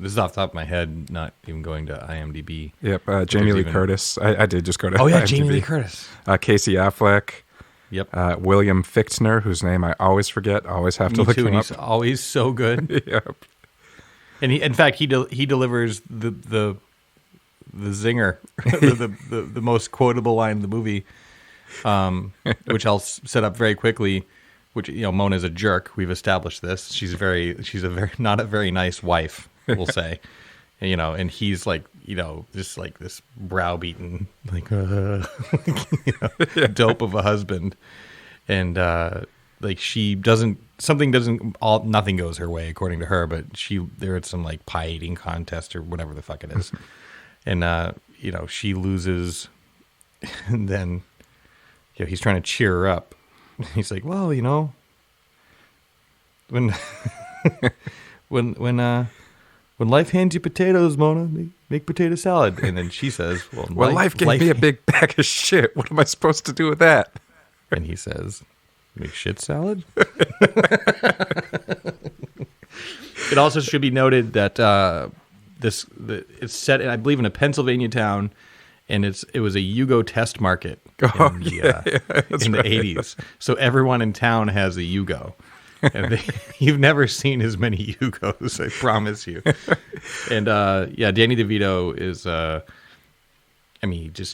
This is off the top of my head, not even going to IMDb. Yep, Jamie Lee Curtis. I did just go to Oh yeah, IMDb. Jamie Lee Curtis. Casey Affleck. Yep. William Fichtner, whose name I always forget. Always have to Me look too, him and up. he's always so good. Yep. And in fact, he delivers the zinger, the most quotable line in the movie, which I'll set up very quickly. Which, Mona's a jerk. We've established this. She's not a very nice wife, we'll say. And he's like, just like this browbeaten, like, dope of a husband. And, like nothing goes her way according to her, but they're at some like pie eating contest or whatever the fuck it is. And, she loses, and then, he's trying to cheer her up. He's like, well, when when life hands you potatoes, Mona, make potato salad. And then she says, well, life gave me a big bag of shit. What am I supposed to do with that? And he says, make shit salad. It also should be noted that it's set, I believe, in a Pennsylvania town, and it was a Yugo test market in the 80s. So everyone in town has a Yugo. And you've never seen as many Yugos, I promise you. And Danny DeVito is,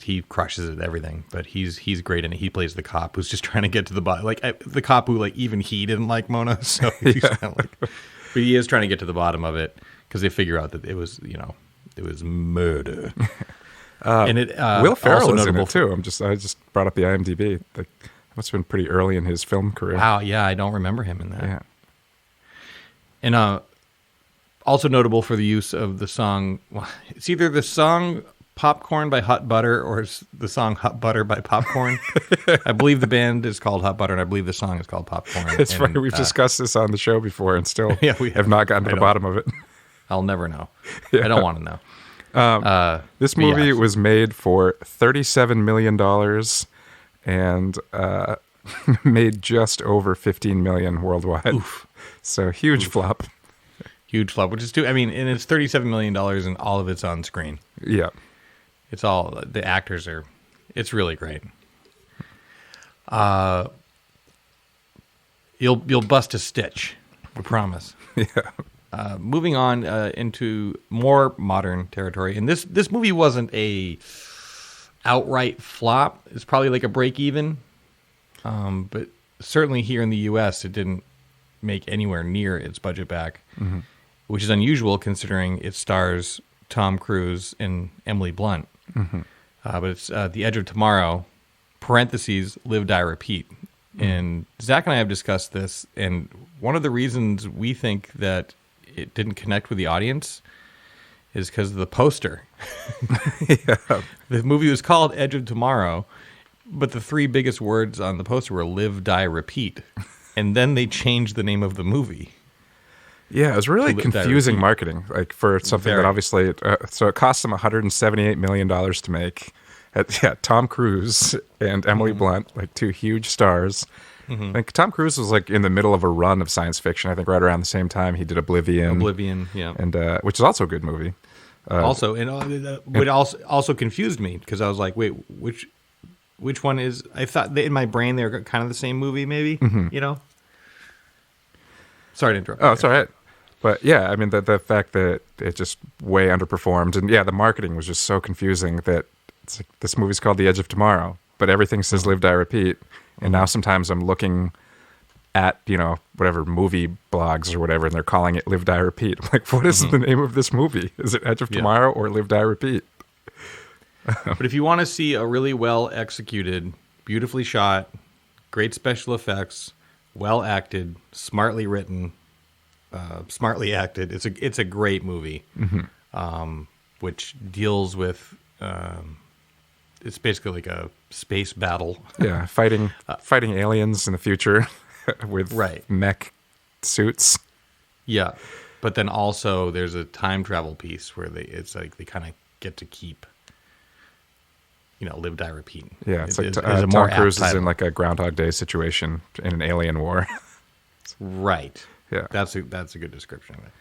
he crushes at everything. But he's great in it. He plays the cop who's just trying to get to the bottom, the cop who even he didn't like Mona. So he's kind of but he is trying to get to the bottom of it because they figure out that it was murder. And it Will Ferrell is in notable it too. I just brought up the IMDb. That must have been pretty early in his film career. Wow, yeah, I don't remember him in that. Yeah. And also notable for the use of the song, it's either the song Popcorn by Hot Butter or it's the song Hot Butter by Popcorn. I believe the band is called Hot Butter, and I believe the song is called Popcorn. It's funny. We've discussed this on the show before and still we have not gotten to the bottom of it. I'll never know. I don't want to know. This movie was made for $37 million and made just over $15 million worldwide. Oof. So huge flop. Huge flop, which is and it's $37 million and all of it's on screen. Yeah. It's all, the actors it's really great. You'll bust a stitch, I promise. Yeah. Moving on into more modern territory, and this movie wasn't a outright flop. It's probably like a break even, but certainly here in the U.S. it didn't make anywhere near its budget back, which is unusual considering it stars Tom Cruise and Emily Blunt. But it's The Edge of Tomorrow, parentheses, Live, Die, Repeat. And Zach and I have discussed this, and one of the reasons we think that it didn't connect with the audience is because of the poster. Yeah. The movie was called Edge of Tomorrow, but the three biggest words on the poster were Live, Die, Repeat. And then they changed the name of the movie. Yeah, it was really Live, Die, confusing Repeat. marketing, for something that obviously. So it cost them $178 million to make. Tom Cruise and Emily Blunt, two huge stars. I think Tom Cruise was in the middle of a run of science fiction. I think right around the same time he did Oblivion. Yeah, and which is also a good movie. What also confused me because I was like, wait, which one is? I thought in my brain they were kind of the same movie, maybe. Sorry to interrupt. Oh, it's all right. But yeah, the fact that it just way underperformed, and the marketing was just so confusing that it's this movie's called The Edge of Tomorrow, but everything says Live, Die, Repeat. And now sometimes I'm looking at, whatever movie blogs or whatever, and they're calling it Live, Die, Repeat. I'm like, what is the name of this movie? Is it Edge of Tomorrow or Live, Die, Repeat? But if you want to see a really well executed, beautifully shot, great special effects, well acted, smartly written, smartly acted, it's a great movie, which deals with it's basically like a space battle. Yeah, fighting aliens in the future with mech suits. Yeah, but then also there's a time travel piece where they kind of get to keep, live, die, repeat. Yeah, it's like Tom Cruise is in like a Groundhog Day situation in an alien war. Right. Yeah, that's a good description of it.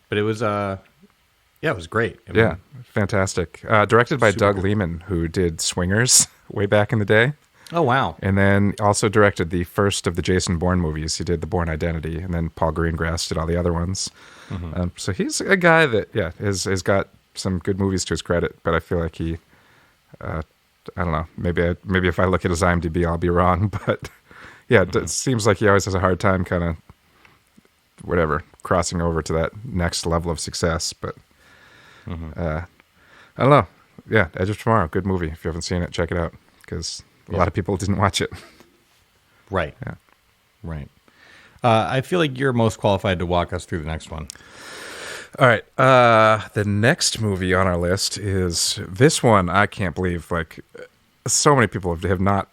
But it was it was great. I mean, fantastic. Directed by Doug good. Liman, who did Swingers way back in the day. Oh, wow. And then also directed the first of the Jason Bourne movies. He did The Bourne Identity, and then Paul Greengrass did all the other ones. So he's a guy that, has got some good movies to his credit, but I feel like he, I don't know, maybe if I look at his IMDb, I'll be wrong. But yeah, it seems like he always has a hard time kind of, crossing over to that next level of success. But I don't know. Yeah, Edge of Tomorrow, good movie. If you haven't seen it, check it out, because a lot of people didn't watch it. Right. Yeah. Right. I feel like you're most qualified to walk us through the next one. All right. The next movie on our list is this one. I can't believe, so many people have not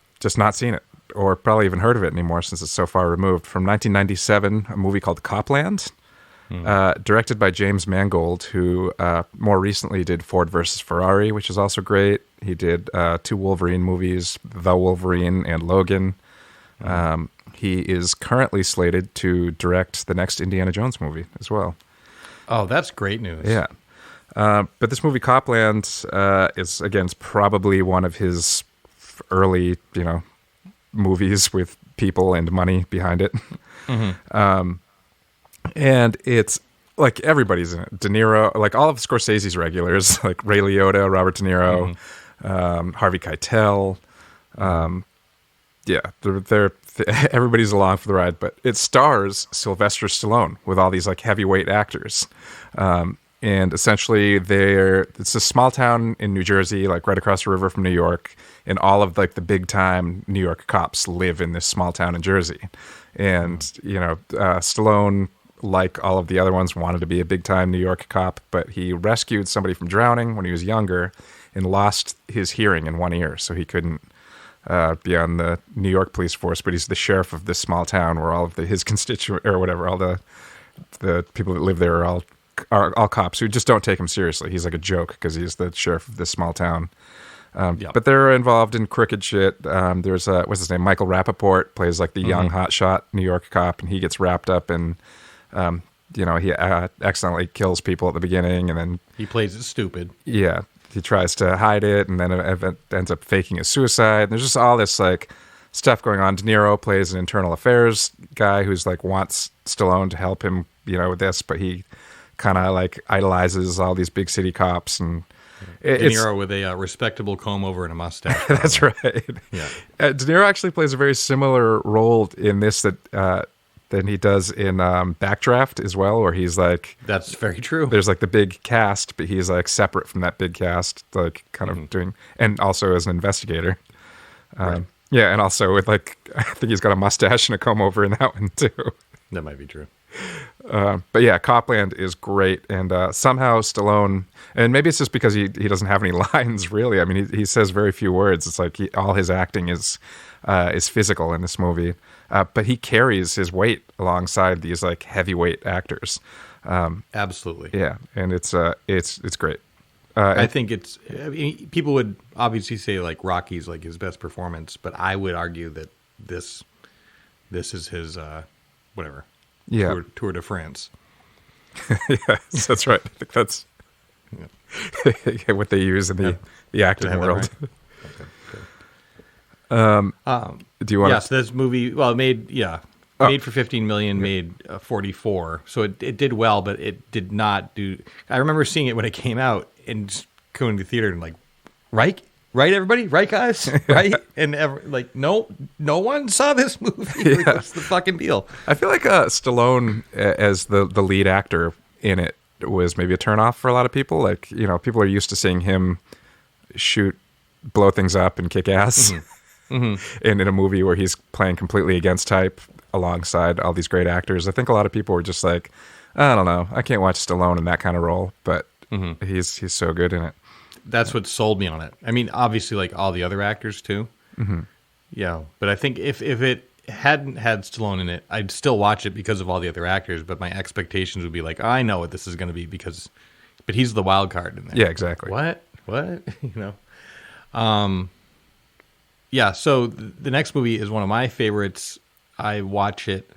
seen it, or probably even heard of it anymore since it's so far removed. From 1997, a movie called Copland, directed by James Mangold, who more recently did Ford versus Ferrari, which is also great. He did 2 Wolverine movies, The Wolverine and Logan. He is currently slated to direct the next Indiana Jones movie as well. Oh, that's great news. Yeah. But this movie, Copland, is, again, it's probably one of his early, movies with people and money behind it. And it's like everybody's in it. De Niro, like all of Scorsese's regulars, like Ray Liotta, Robert De Niro, Harvey Keitel. They're everybody's along for the ride, but it stars Sylvester Stallone with all these like heavyweight actors. And essentially it's a small town in New Jersey, like right across the river from New York, and all of like the big time New York cops live in this small town in Jersey. And, Stallone, like all of the other ones, wanted to be a big time New York cop, but he rescued somebody from drowning when he was younger and lost his hearing in one ear, so he couldn't be on the New York police force, but he's the sheriff of this small town where all of his constituent, or whatever, all the people that live there are all cops who just don't take him seriously. He's like a joke because he's the sheriff of this small town. But they're involved in crooked shit. There's what's his name? Michael Rappaport plays like the young hotshot New York cop, and he gets wrapped up in, he accidentally kills people at the beginning, and then he plays it stupid. Yeah, he tries to hide it, and then it ends up faking a suicide. And there's just all this like stuff going on. De Niro plays an internal affairs guy who's like wants Stallone to help him, with this, but he kind of like idolizes all these big city cops. And De Niro with a respectable comb over and a mustache. That's right. Yeah. De Niro actually plays a very similar role in this than he does in Backdraft as well, where he's like... That's very true. There's like the big cast, but he's like separate from that big cast, like kind of doing... And also as an investigator. Right. Yeah, and also with like... I think he's got a mustache and a comb over in that one too. That might be true. But yeah, Copland is great, and somehow Stallone, and maybe it's just because he doesn't have any lines really. I mean, he says very few words. It's like all his acting is physical in this movie, but he carries his weight alongside these like heavyweight actors. Absolutely, yeah, and it's great. I think people would obviously say like Rocky's like his best performance, but I would argue that this is his whatever. Yeah, Tour de France. Yes, that's right. I think that's what they use in the acting world. Right? Okay, do you want? Yes, this movie. Well, made for $15 million, made 44. So it did well, but it did not do. I remember seeing it when it came out and just going to the theater and like, right, everybody, right, guys, right, and no one saw this movie. Like, what's the fucking deal? I feel like Stallone as the lead actor in it was maybe a turnoff for a lot of people. Like, people are used to seeing him blow things up and kick ass. And in a movie where he's playing completely against type alongside all these great actors, I think a lot of people were just like, I don't know, I can't watch Stallone in that kind of role, but he's so good in it. That's what sold me on it. I mean, obviously, like all the other actors too. Yeah, but I think if it hadn't had Stallone in it, I'd still watch it because of all the other actors. But my expectations would be like, I know what this is going to be but he's the wild card in there. Yeah, exactly. What? Yeah. So the next movie is one of my favorites. I watch it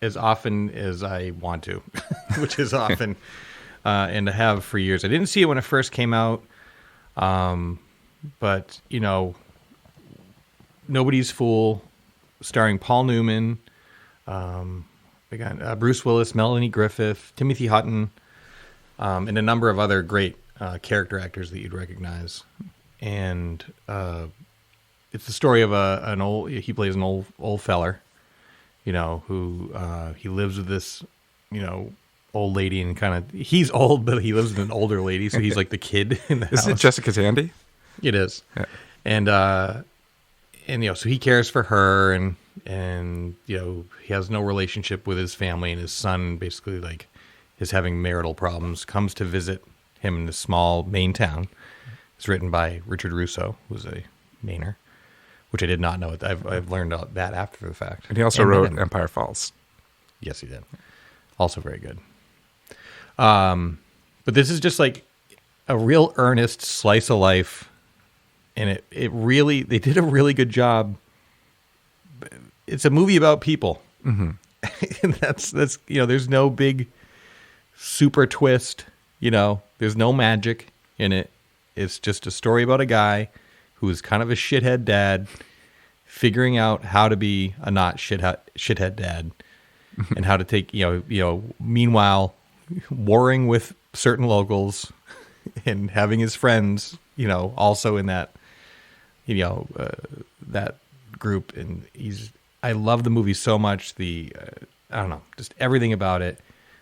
as often as I want to, which is often, and I have for years. I didn't see it when it first came out, but Nobody's Fool, starring Paul Newman, we got Bruce Willis, Melanie Griffith, Timothy Hutton, and a number of other great character actors that you'd recognize. And it's the story of he plays an old feller, who he lives with this, old lady, and he's old, but he lives with an older lady, so he's like the kid in the house. Isn't it Jessica Tandy? It is. Yeah. And so he cares for her, and he has no relationship with his family, and his son basically like is having marital problems, comes to visit him in this small Maine town. It's written by Richard Russo, who's a Mainer, which I did not know. I've learned that after the fact. And he also wrote Empire Falls. Yes, he did. Also very good. But this is just like a real earnest slice of life. And they did a really good job. It's a movie about people. And that's there's no big super twist, there's no magic in it. It's just a story about a guy who is kind of a shithead dad figuring out how to be a not shithead dad and how to take, meanwhile warring with certain locals and having his friends, also in that, that group. And I love the movie so much. I don't know, just everything about it,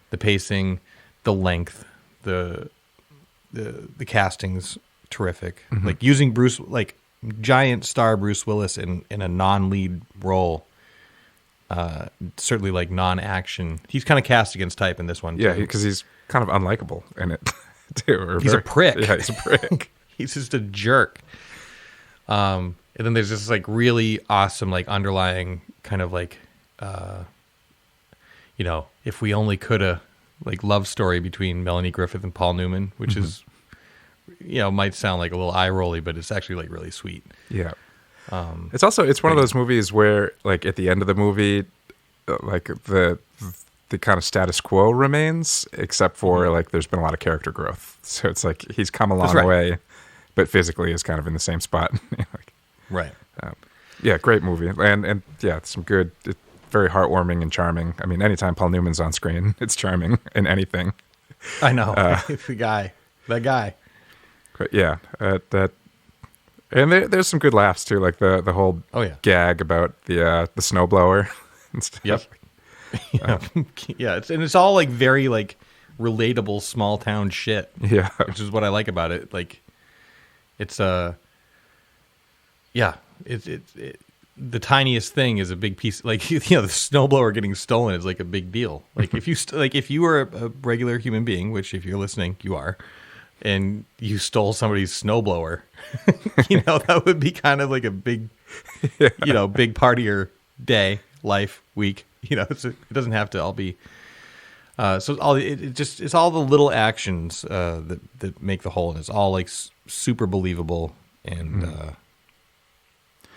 the pacing, the length, the casting's terrific. Like using giant star Bruce Willis in a non-lead role, certainly like non-action. He's kind of cast against type in this one too. Yeah, because he's kind of unlikable in it too. He's a prick. Yeah, he's a prick. He's just a jerk. And then there's this like really awesome like underlying kind of like if we only coulda like love story between Melanie Griffith and Paul Newman, which is might sound like a little eye rolly, but it's actually like really sweet. Yeah. It's one of those movies where like at the end of the movie, like the kind of status quo remains, except for like there's been a lot of character growth. So it's like he's come a long way, but physically is kind of in the same spot. Right. Yeah, great movie, and yeah, some good, very heartwarming and charming. I mean, anytime Paul Newman's on screen, it's charming in anything. I know. That guy. But yeah, that, and there's some good laughs too, like the whole gag about the snowblower and stuff. Yep. Yeah, it's all like very like relatable small town shit. Yeah, which is what I like about it. Like, it's the tiniest thing is a big piece. Like the snowblower getting stolen is like a big deal. Like if you were a regular human being, which if you're listening, you are, and you stole somebody's snowblower, that would be kind of like a big, big part of your day, life, week. It doesn't have to all be. So it's all the little actions that make the whole, and it's all like super believable. And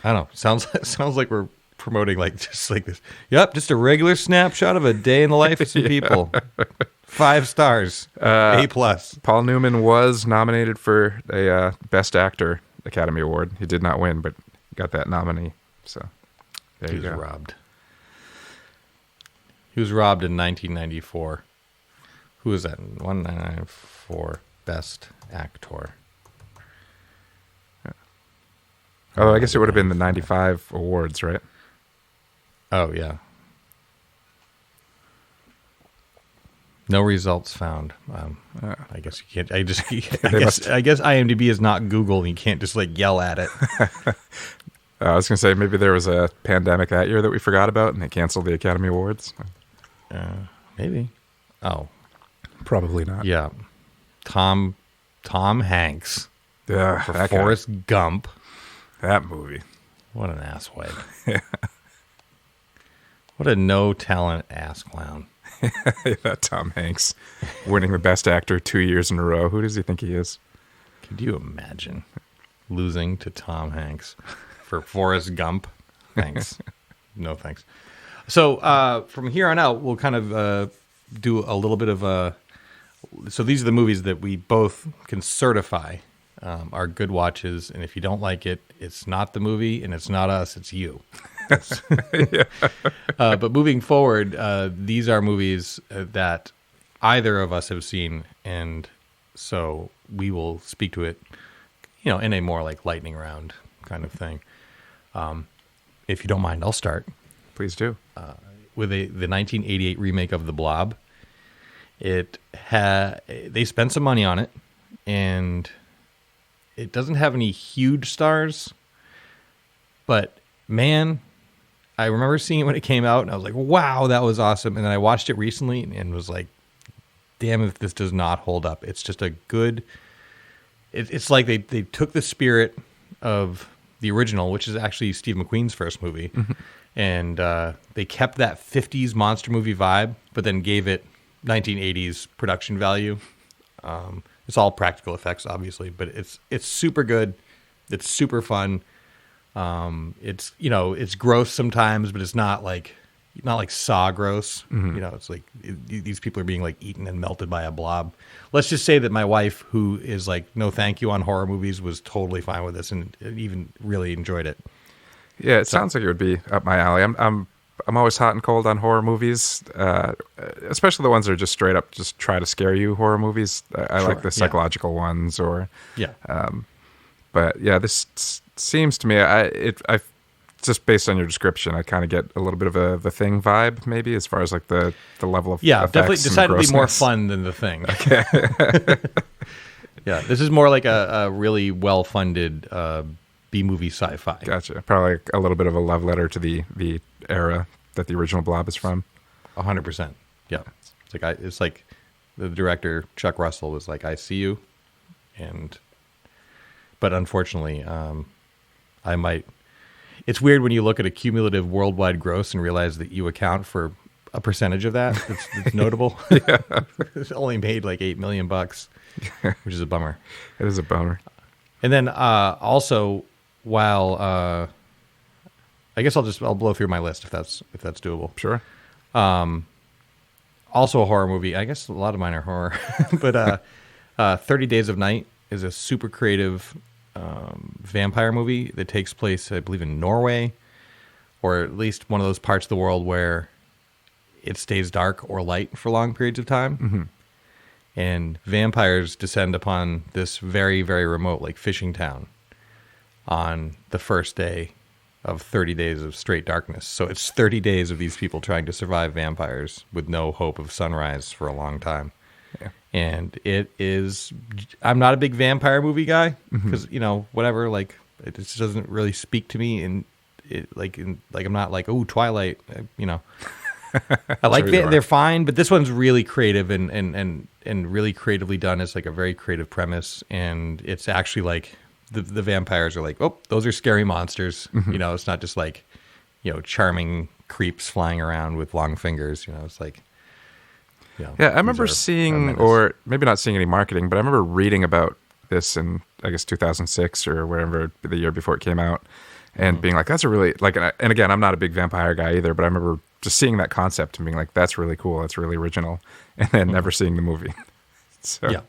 I don't know. Sounds like we're promoting like just like this. Yep, just a regular snapshot of a day in the life of some people. 5 stars, A+. Paul Newman was nominated for a Best Actor Academy Award. He did not win, but got that nominee. So there you go. He was robbed. He was robbed in 1994. Who was that? 1994 Best Actor. Oh, I guess it would have been the 95 awards, right? Oh, yeah. No results found. I guess you can't. I They guess IMDb is not Google, and you can't just like yell at it. I was going to say maybe there was a pandemic that year that we forgot about, and they canceled the Academy Awards. Maybe. Oh, Probably not. yeah. Tom Hanks Yeah, for that guy. Forrest Gump. That movie. What an asswipe. What a no talent ass clown. That Tom Hanks winning the Best Actor 2 years in a row. Who does he think he is? Could you imagine losing to Tom Hanks for Forrest Gump? Thanks. No thanks. So from here on out, we'll kind of do a little bit of a... So these are the movies that we both can certify are good watches. And if you don't like it, it's not the movie and it's not us, it's you. But moving forward, these are movies that either of us have seen, and so we will speak to it, in a more like lightning round kind of thing. If you don't mind, I'll start Please do. with the 1988 remake of The Blob. They spent some money on it, and it doesn't have any huge stars, but man, I remember seeing it when it came out, and I was like, wow, that was awesome. And then I watched it recently and was like, damn, if this does not hold up. It's just a good... It's like they took the spirit of the original, which is actually Steve McQueen's first movie, and they kept that 50s monster movie vibe, but then gave it 1980s production value. It's all practical effects, obviously, but it's super good. It's super fun. It's it's gross sometimes, but it's not like Saw gross. It's like these people are being like eaten and melted by a blob. Let's just say that my wife, who is like no thank you on horror movies, was totally fine with this and even really enjoyed it. Yeah, it sounds like it would be up my alley. I'm always hot and cold on horror movies, especially the ones that are just straight up just try to scare you horror movies. I like the psychological ones, or but yeah, this seems to me, I just based on your description, I kind of get a little bit of the Thing vibe, maybe, as far as like the level of definitely decidedly more grossness. fun than The Thing. Okay. Yeah, this is more like a really well funded B-movie sci-fi. Gotcha. Probably a little bit of a love letter to the era that the original Blob is from. 100%. Yeah, it's like the director Chuck Russell was like, I see you, but unfortunately, I might. It's weird when you look at a cumulative worldwide gross and realize that you account for a percentage of that. It's notable. It's only made like $8 million, which is a bummer. It is a bummer. And then also, while I guess I'll blow through my list if that's doable. Sure. Also a horror movie. I guess a lot of mine are horror, but 30 Days of Night is a super creative vampire movie that takes place, I believe, in Norway, or at least one of those parts of the world where it stays dark or light for long periods of time. Mm-hmm. And vampires descend upon this very, very remote, like fishing town, on the first day of 30 days of straight darkness. So it's 30 days of these people trying to survive vampires with no hope of sunrise for a long time. Yeah. And it is, I'm not a big vampire movie guy because, whatever, like it just doesn't really speak to me. And I'm not like, oh, Twilight, I like they're fine, but this one's really creative and really creatively done. It's like a very creative premise. And it's actually like the vampires are like, oh, those are scary monsters. It's not just like, charming creeps flying around with long fingers. It's like, I remember seeing, or maybe not seeing any marketing, but I remember reading about this in, I guess, 2006 or wherever, the year before it came out, and being like, that's a really, like, and again, I'm not a big vampire guy either, but I remember just seeing that concept and being like, that's really cool, that's really original, and then never seeing the movie. So,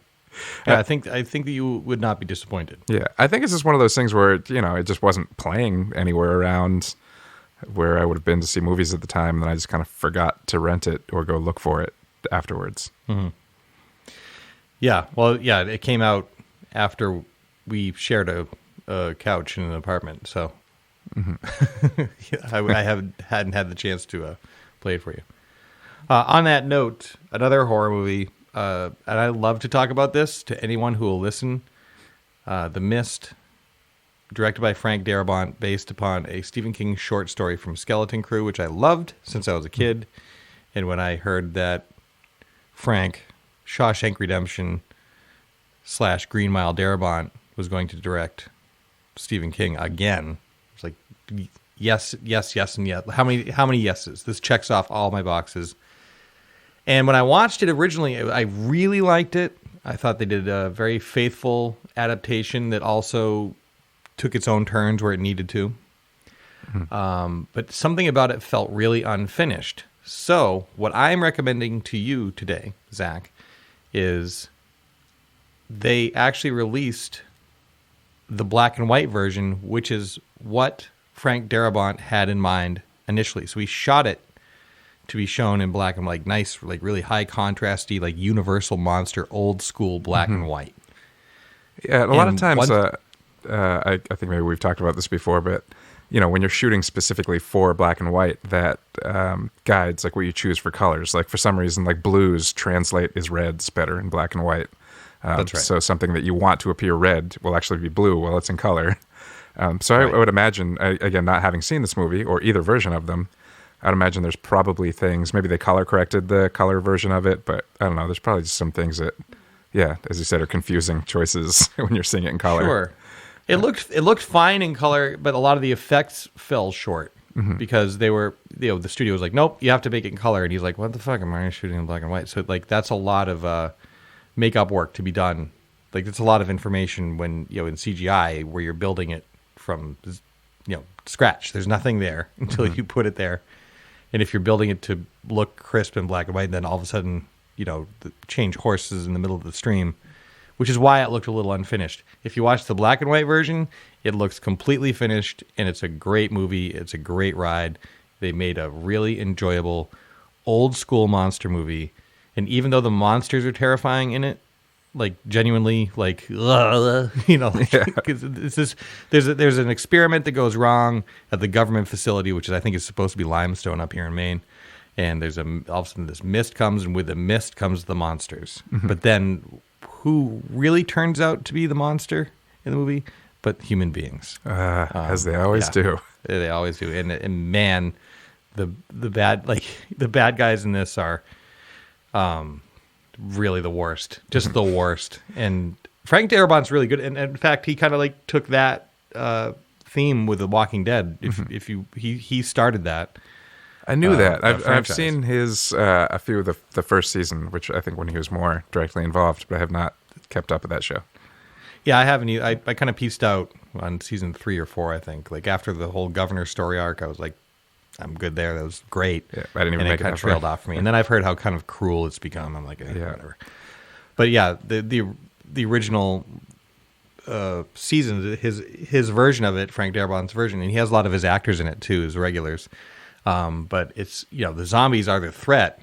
I think that you would not be disappointed. Yeah, I think it's just one of those things where, it just wasn't playing anywhere around where I would have been to see movies at the time, and I just kind of forgot to rent it or go look for it afterwards. Mm-hmm. Yeah, well, it came out after we shared a couch in an apartment, so I hadn't had the chance to play it for you. On that note, another horror movie, and I love to talk about this to anyone who will listen. The Mist, directed by Frank Darabont, based upon a Stephen King short story from Skeleton Crew, which I loved since I was a kid. And when I heard that Frank, Shawshank Redemption / Green Mile Darabont was going to direct Stephen King again, I was like, yes, yes, yes, and yes. How many yeses? This checks off all my boxes. And when I watched it originally, I really liked it. I thought they did a very faithful adaptation that also took its own turns where it needed to. But something about it felt really unfinished. So what I'm recommending to you today, Zach, is they actually released the black and white version, which is what Frank Darabont had in mind initially. So he shot it to be shown in black and like nice, like really high contrasty, like Universal monster, old school black and white. Yeah, a lot of times, I think maybe we've talked about this before, but when you're shooting specifically for black and white, that guides like what you choose for colors. Like for some reason, like blues translate as reds better in black and white. That's right. So something that you want to appear red will actually be blue while it's in color. So I would imagine, again, not having seen this movie or either version of them, I'd imagine there's probably things, maybe they color corrected the color version of it, but I don't know, there's probably just some things that, yeah, as you said, are confusing choices when you're seeing it in color. Sure. It looked fine in color, but a lot of the effects fell short because they were, the studio was like, nope, you have to make it in color. And he's like, what the fuck, am I shooting in black and white? So like, that's a lot of makeup work to be done. Like, it's a lot of information when, in CGI where you're building it from, scratch. There's nothing there until you put it there. And if you're building it to look crisp in black and white, then all of a sudden, change horses in the middle of the stream, which is why it looked a little unfinished. If you watch the black and white version, it looks completely finished, and it's a great movie. It's a great ride. They made a really enjoyable, old-school monster movie. And even though the monsters are terrifying in it, like genuinely, like, because it's this, there's an experiment that goes wrong at the government facility, which I think is supposed to be limestone up here in Maine. And there's all of a sudden this mist comes, and with the mist comes the monsters. But then who really turns out to be the monster in the movie? But human beings, as they always do. They always do. And man, the bad guys in this are really the worst, just the worst. And Frank Darabont's really good. And in fact, he kind of like took that theme with The Walking Dead. He started that. I knew that. I've seen his a few of the first season, which I think when he was more directly involved, but I have not kept up with that show. Yeah, I haven't. I kind of pieced out on season 3 or 4. I think like after the whole governor story arc, I was like, I'm good there. That was great. Yeah, I didn't even make it kind of trailed off for me. And then I've heard how kind of cruel it's become. I'm like, whatever. But yeah, the original season, his version of it, Frank Darabont's version, and he has a lot of his actors in it too, as regulars. But it's, the zombies are the threat,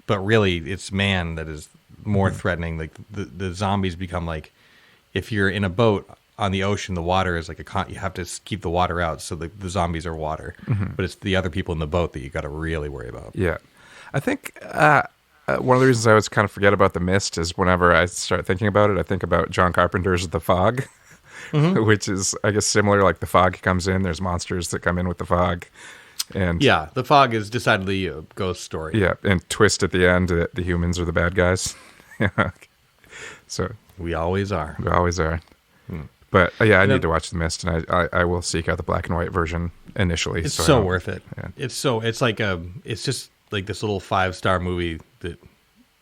but really it's man that is more threatening. Like the zombies become like, if you're in a boat on the ocean, the water is like you have to keep the water out. So the zombies are water, but it's the other people in the boat that you got to really worry about. Yeah. I think one of the reasons I always kind of forget about The Mist is whenever I start thinking about it, I think about John Carpenter's The Fog, which is, I guess, similar. Like the fog comes in, there's monsters that come in with the fog. And yeah, The Fog is decidedly a ghost story. Yeah, and twist at the end that the humans are the bad guys. So we always are. We always are. But yeah, I need to watch The Mist, and I will seek out the black and white version initially. It's so worth it. Yeah. It's just like this little 5-star movie that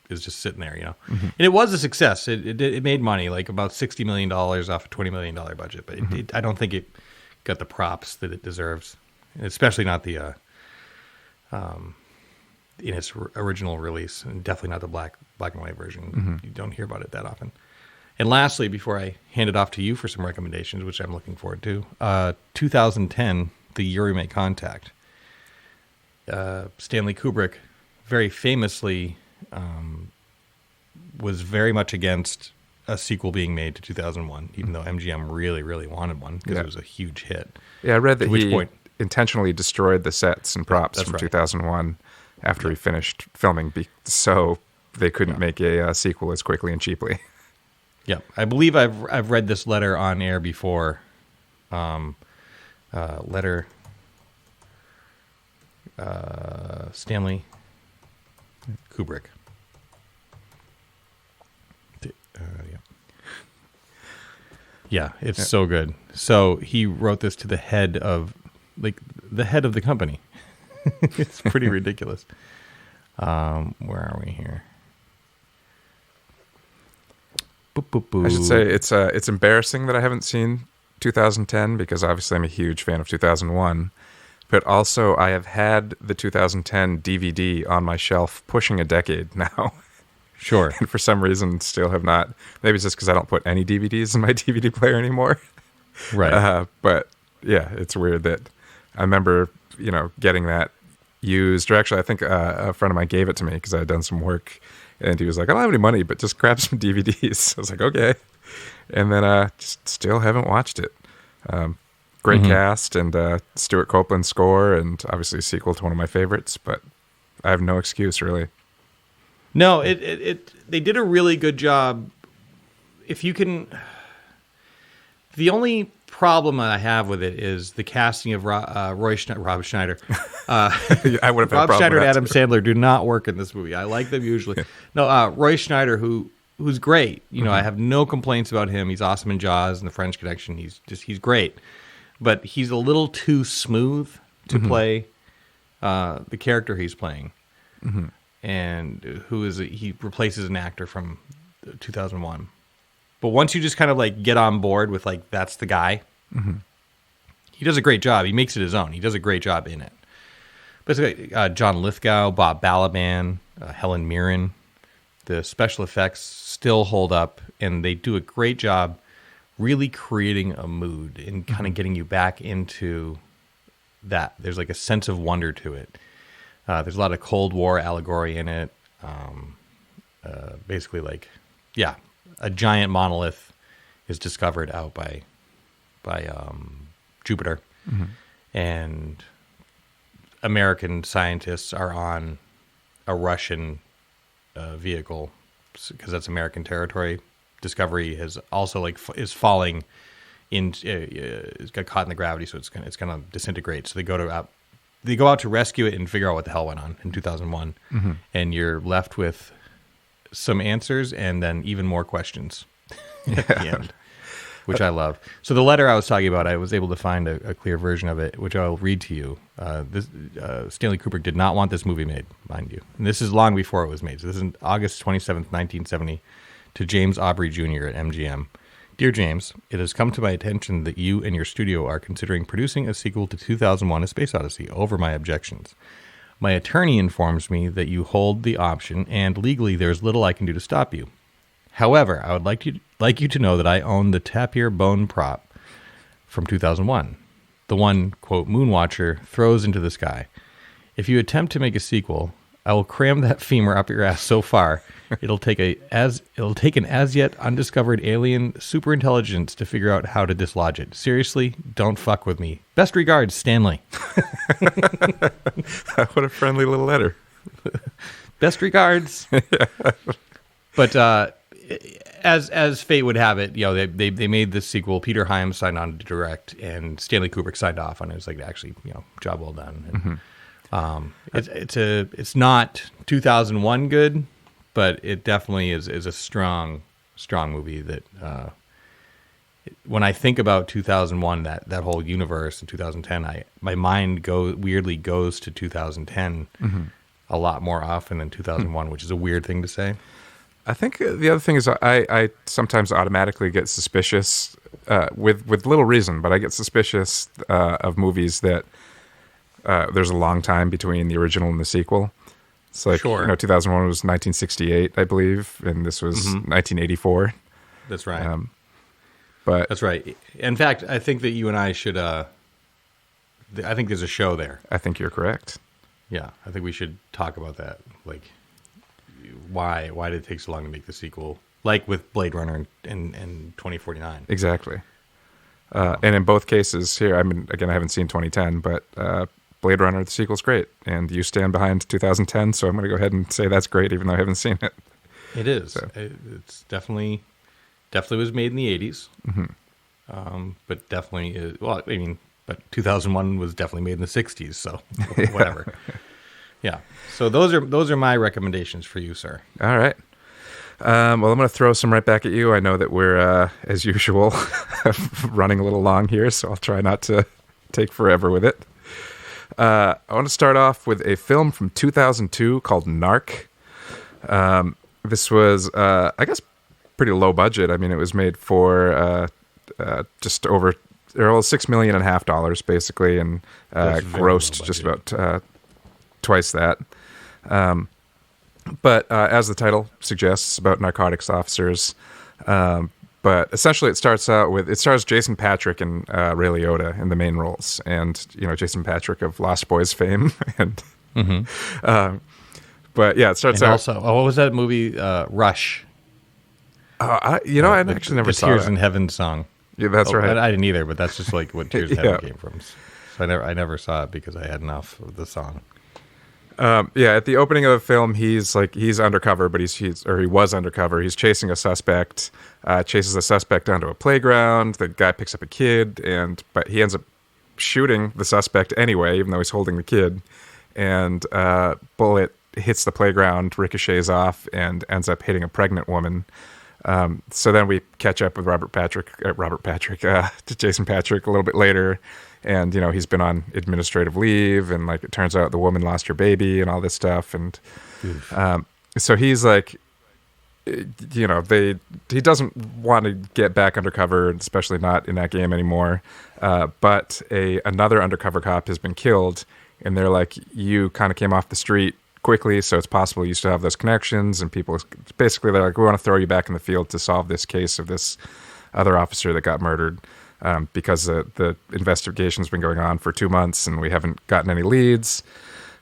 is just sitting there, And it was a success. It made money, like about $60 million off a $20 million budget, but I don't think it got the props that it deserves. Especially not the in its original release, and definitely not the black and white version. You don't hear about it that often. And lastly, before I hand it off to you for some recommendations, which I'm looking forward to, 2010, The Year We Made Contact. Stanley Kubrick very famously was very much against a sequel being made to 2001, even though MGM really, really wanted one because it was a huge hit. Yeah, I read that he intentionally destroyed the sets and props from 2001 after he finished filming, so they couldn't make a sequel as quickly and cheaply. Yeah, I believe I've read this letter on air before. Letter Stanley Kubrick. Yeah, it's so good. So he wrote this to the head of the company. It's pretty ridiculous. Where are we here? Boop, boop, boop. I should say it's embarrassing that I haven't seen 2010 because obviously I'm a huge fan of 2001. But also I have had the 2010 DVD on my shelf pushing a decade now. Sure. And for some reason still have not. Maybe it's just because I don't put any DVDs in my DVD player anymore. Right. But yeah, it's weird that I remember, getting that used. Or actually, I think a friend of mine gave it to me because I had done some work. And he was like, I don't have any money, but just grab some DVDs. I was like, okay. And then just still haven't watched it. Great cast and Stuart Copeland's score and obviously a sequel to one of my favorites. But I have no excuse, really. No, they did a really good job. If you can, the only problem I have with it is the casting of Rob Schneider. I would have Rob Schneider and Adam Sandler do not work in this movie. I like them usually. No, Roy Schneider, who's great. I have no complaints about him. He's awesome in Jaws and The French Connection. He's great, but he's a little too smooth to play the character he's playing. Mm-hmm. And he replaces an actor from 2001. But once you just kind of get on board with that's the guy, he does a great job. He makes it his own. He does a great job in it. But it's John Lithgow, Bob Balaban, Helen Mirren. The special effects still hold up, and they do a great job really creating a mood and kind of getting you back into that. There's a sense of wonder to it. There's a lot of Cold War allegory in it. Basically, a giant monolith is discovered out by Jupiter, and American scientists are on a Russian vehicle because that's American territory. Discovery has also is falling in. It's got caught in the gravity, so it's gonna disintegrate. So they go out to rescue it and figure out what the hell went on in 2001, and you're left with some answers and then even more questions at the end, which I love. So the letter I was talking about, I was able to find a clear version of it, which I'll read to you. Stanley Kubrick did not want this movie made, mind you. And this is long before it was made. So this is August 27th, 1970, to James Aubrey Jr. at MGM. Dear James, it has come to my attention that you and your studio are considering producing a sequel to 2001: A Space Odyssey over my objections. My attorney informs me that you hold the option, and legally there is little I can do to stop you. However, I would like you to know that I own the tapir bone prop from 2001, the one, quote, Moonwatcher throws into the sky. If you attempt to make a sequel, I will cram that femur up your ass so far it'll take an as yet undiscovered alien superintelligence to figure out how to dislodge it. Seriously, don't fuck with me. Best regards, Stanley. What a friendly little letter. Best regards. But as fate would have it, they made this sequel. Peter Hyams signed on to direct, and Stanley Kubrick signed off on it. It was actually, job well done. And, it's not 2001 good, but it definitely is a strong movie that when I think about 2001, that whole universe in 2010, my mind weirdly goes to 2010 a lot more often than 2001, which is a weird thing to say. I think the other thing is I sometimes automatically get suspicious with little reason, but I get suspicious of movies that there's a long time between the original and the sequel. It's like, sure. 2001 was 1968, I believe, and this was 1984. That's right. But that's right. In fact, I think that you and I should. I think there's a show there. I think you're correct. Yeah, I think we should talk about that. Why did it take so long to make the sequel? Like with Blade Runner and 2049. Exactly. And in both cases here, again, I haven't seen 2010, but Blade Runner, the sequel's great. And you stand behind 2010, so I'm going to go ahead and say that's great, even though I haven't seen it. It is. So. It's definitely was made in the 80s. But definitely is, well, I mean, but 2001 was definitely made in the 60s, so whatever. Yeah. So those are my recommendations for you, sir. All right. Well, I'm going to throw some right back at you. I know that we're, as usual, running a little long here, so I'll try not to take forever with it. I want to start off with a film from 2002 called Narc. This was, I guess, pretty low budget. I mean, it was made for just over $6.5 million, basically, and grossed just about twice that. But as the title suggests, about narcotics officers. But essentially, it stars Jason Patric and Ray Liotta in the main roles, and Jason Patric of Lost Boys fame, and but yeah, it starts and out. Also, what was that movie? Rush. I actually never saw Tears that. in Heaven song. Yeah, that's right. I didn't either, but that's just like what Tears in Heaven came from. So I never saw it because I had enough of the song. At the opening of the film, he's undercover, but he was undercover. He's chasing a suspect, chases a suspect onto a playground. The guy picks up a kid, but he ends up shooting the suspect anyway, even though he's holding the kid. And bullet hits the playground, ricochets off, and ends up hitting a pregnant woman. So then we catch up with Jason Patric a little bit later. And, he's been on administrative leave, and it turns out the woman lost her baby and all this stuff. And so he's like, he doesn't want to get back undercover, especially not in that game anymore. But another undercover cop has been killed, and they're like, you kind of came off the street quickly, so it's possible you still have those connections. And people, basically, they're like, we want to throw you back in the field to solve this case of this other officer that got murdered. Because the investigation's been going on for 2 months and we haven't gotten any leads.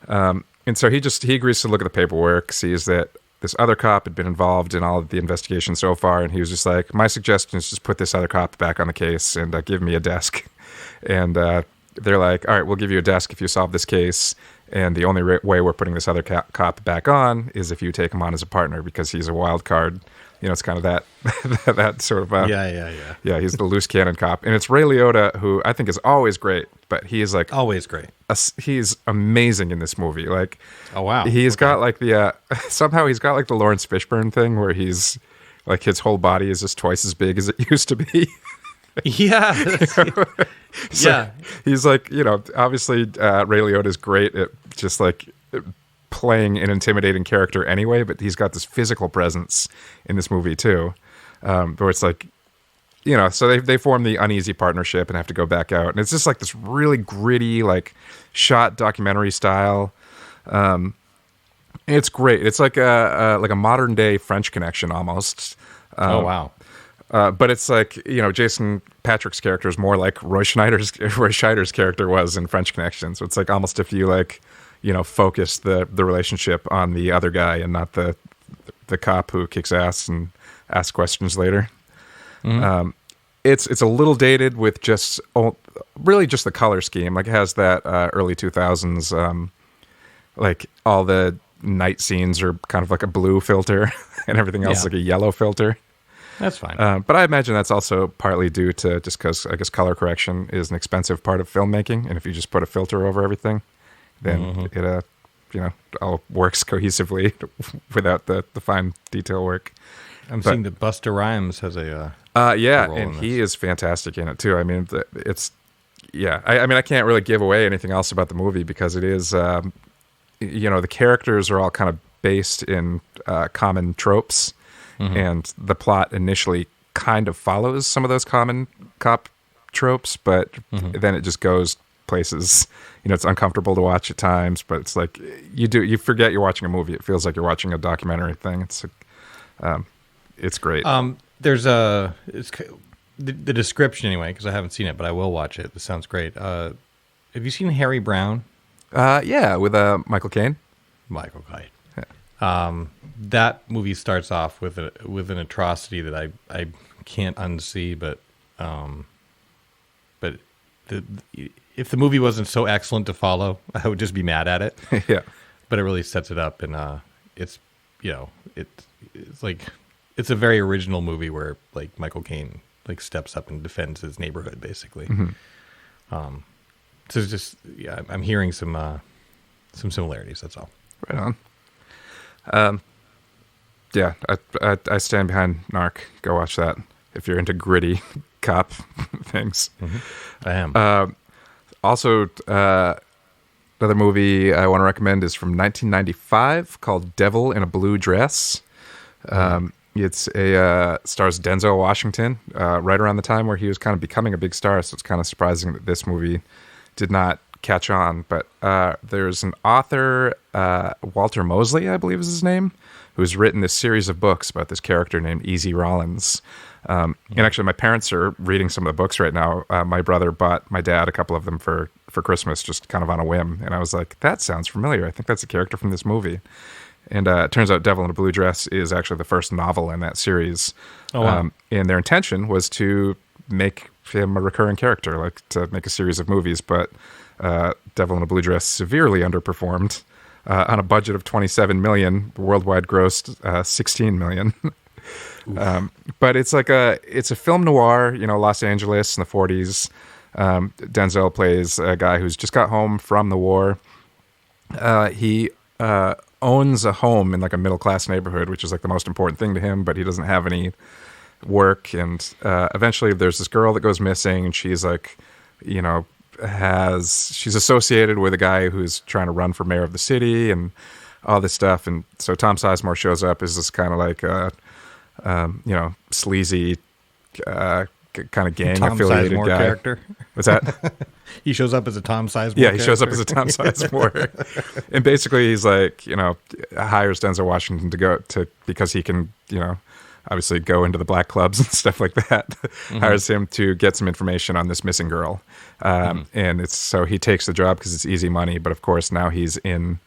And so he agrees to look at the paperwork, sees that this other cop had been involved in all of the investigation so far, and he was just like, my suggestion is just put this other cop back on the case and give me a desk. And they're like, all right, we'll give you a desk if you solve this case. And the only way we're putting this other cop back on is if you take him on as a partner, because he's a wild card. It's kind of that sort of... Yeah, he's the loose cannon cop. And it's Ray Liotta, who I think is always great, but he is like... Always great. He's amazing in this movie. Like, oh, wow. He's got like the... somehow he's got like the Lawrence Fishburne thing where he's... Like, his whole body is just twice as big as it used to be. Yeah. So yeah. He's like, obviously Ray Liotta is great at just like... playing an intimidating character anyway, but he's got this physical presence in this movie too, where it's like, so they form the uneasy partnership and have to go back out, and it's just like this really gritty, like shot documentary style. It's great. It's like a modern day French Connection almost. Oh wow. But it's like, Jason Patric's character is more like Roy Scheider's character was in French Connection. So it's like almost if you like, focus the relationship on the other guy and not the cop who kicks ass and asks questions later. Mm-hmm. It's a little dated with really just the color scheme. Like, it has that early 2000s, like all the night scenes are kind of like a blue filter and everything else like a yellow filter. That's fine. But I imagine that's also partly due to just because I guess color correction is an expensive part of filmmaking, and if you just put a filter over everything, then it all works cohesively without the fine detail work. I'm seeing that Busta Rhymes has a role and he is fantastic in it too. I mean, I can't really give away anything else about the movie because it is, the characters are all kind of based in common tropes, and the plot initially kind of follows some of those common cop tropes, but then it just goes places. It's uncomfortable to watch at times, but it's like you forget you're watching a movie. It feels like you're watching a documentary thing. It's great. There's the description anyway, because I haven't seen it, but I will watch it. This sounds great. Have you seen Harry Brown? Yeah, with Michael Caine. Michael Caine. Yeah. That movie starts off with an atrocity that I can't unsee, but if the movie wasn't so excellent to follow, I would just be mad at it. Yeah. But it really sets it up, and it's it's like it's a very original movie where like Michael Caine like steps up and defends his neighborhood basically. So it's just I'm hearing some similarities. That's all. Right on. Yeah, I stand behind Narc. Go watch that if you're into gritty cop things. I am. Also, another movie I want to recommend is from 1995 called Devil in a Blue Dress. It's stars Denzel Washington right around the time where he was kind of becoming a big star, so it's kind of surprising that this movie did not catch on. But there's an author, Walter Mosley, I believe is his name, who's written this series of books about this character named Easy Rollins. And actually, my parents are reading some of the books right now. My brother bought my dad a couple of them for Christmas, just kind of on a whim. And I was like, that sounds familiar. I think that's a character from this movie. And it turns out Devil in a Blue Dress is actually the first novel in that series. Oh, wow. And their intention was to make him a recurring character, like to make a series of movies. But Devil in a Blue Dress severely underperformed. On a budget of $27 million, worldwide grossed $16 million. But it's like it's a film noir, Los Angeles in the 40s. Denzel plays a guy who's just got home from the war. He owns a home in like a middle-class neighborhood, which is like the most important thing to him, but he doesn't have any work. And eventually there's this girl that goes missing, and she's like, she's associated with a guy who's trying to run for mayor of the city and all this stuff. And so Tom Sizemore shows up as this kind of like, sleazy, kind of gang affiliated guy. Character. What's that? He shows up as a Tom Sizemore. Yeah, he shows up as a Tom Sizemore, and basically he's like, hires Denzel Washington because he can, obviously go into the black clubs and stuff like that. Hires him to get some information on this missing girl, and so he takes the job because it's easy money. But of course now he's in,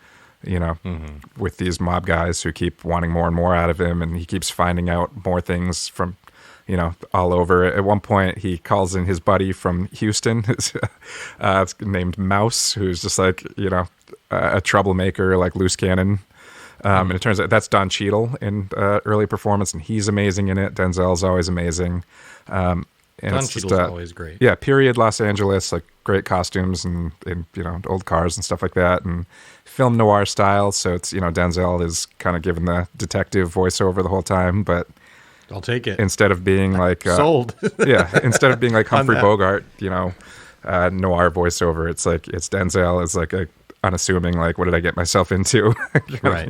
with these mob guys who keep wanting more and more out of him, and he keeps finding out more things from, all over. At one point, he calls in his buddy from Houston, named Mouse, who's just like, a troublemaker, like loose cannon. And it turns out that's Don Cheadle in early performance, and he's amazing in it. Denzel's always amazing. And Don Cheadle's always great. Yeah, period Los Angeles, like great costumes and old cars and stuff like that, and film noir style. So it's, Denzel is kind of given the detective voiceover the whole time, but I'll take it. Instead of being like sold. Instead of being like Humphrey Bogart, noir voiceover, it's like it's Denzel is like a unassuming, like, what did I get myself into? Right.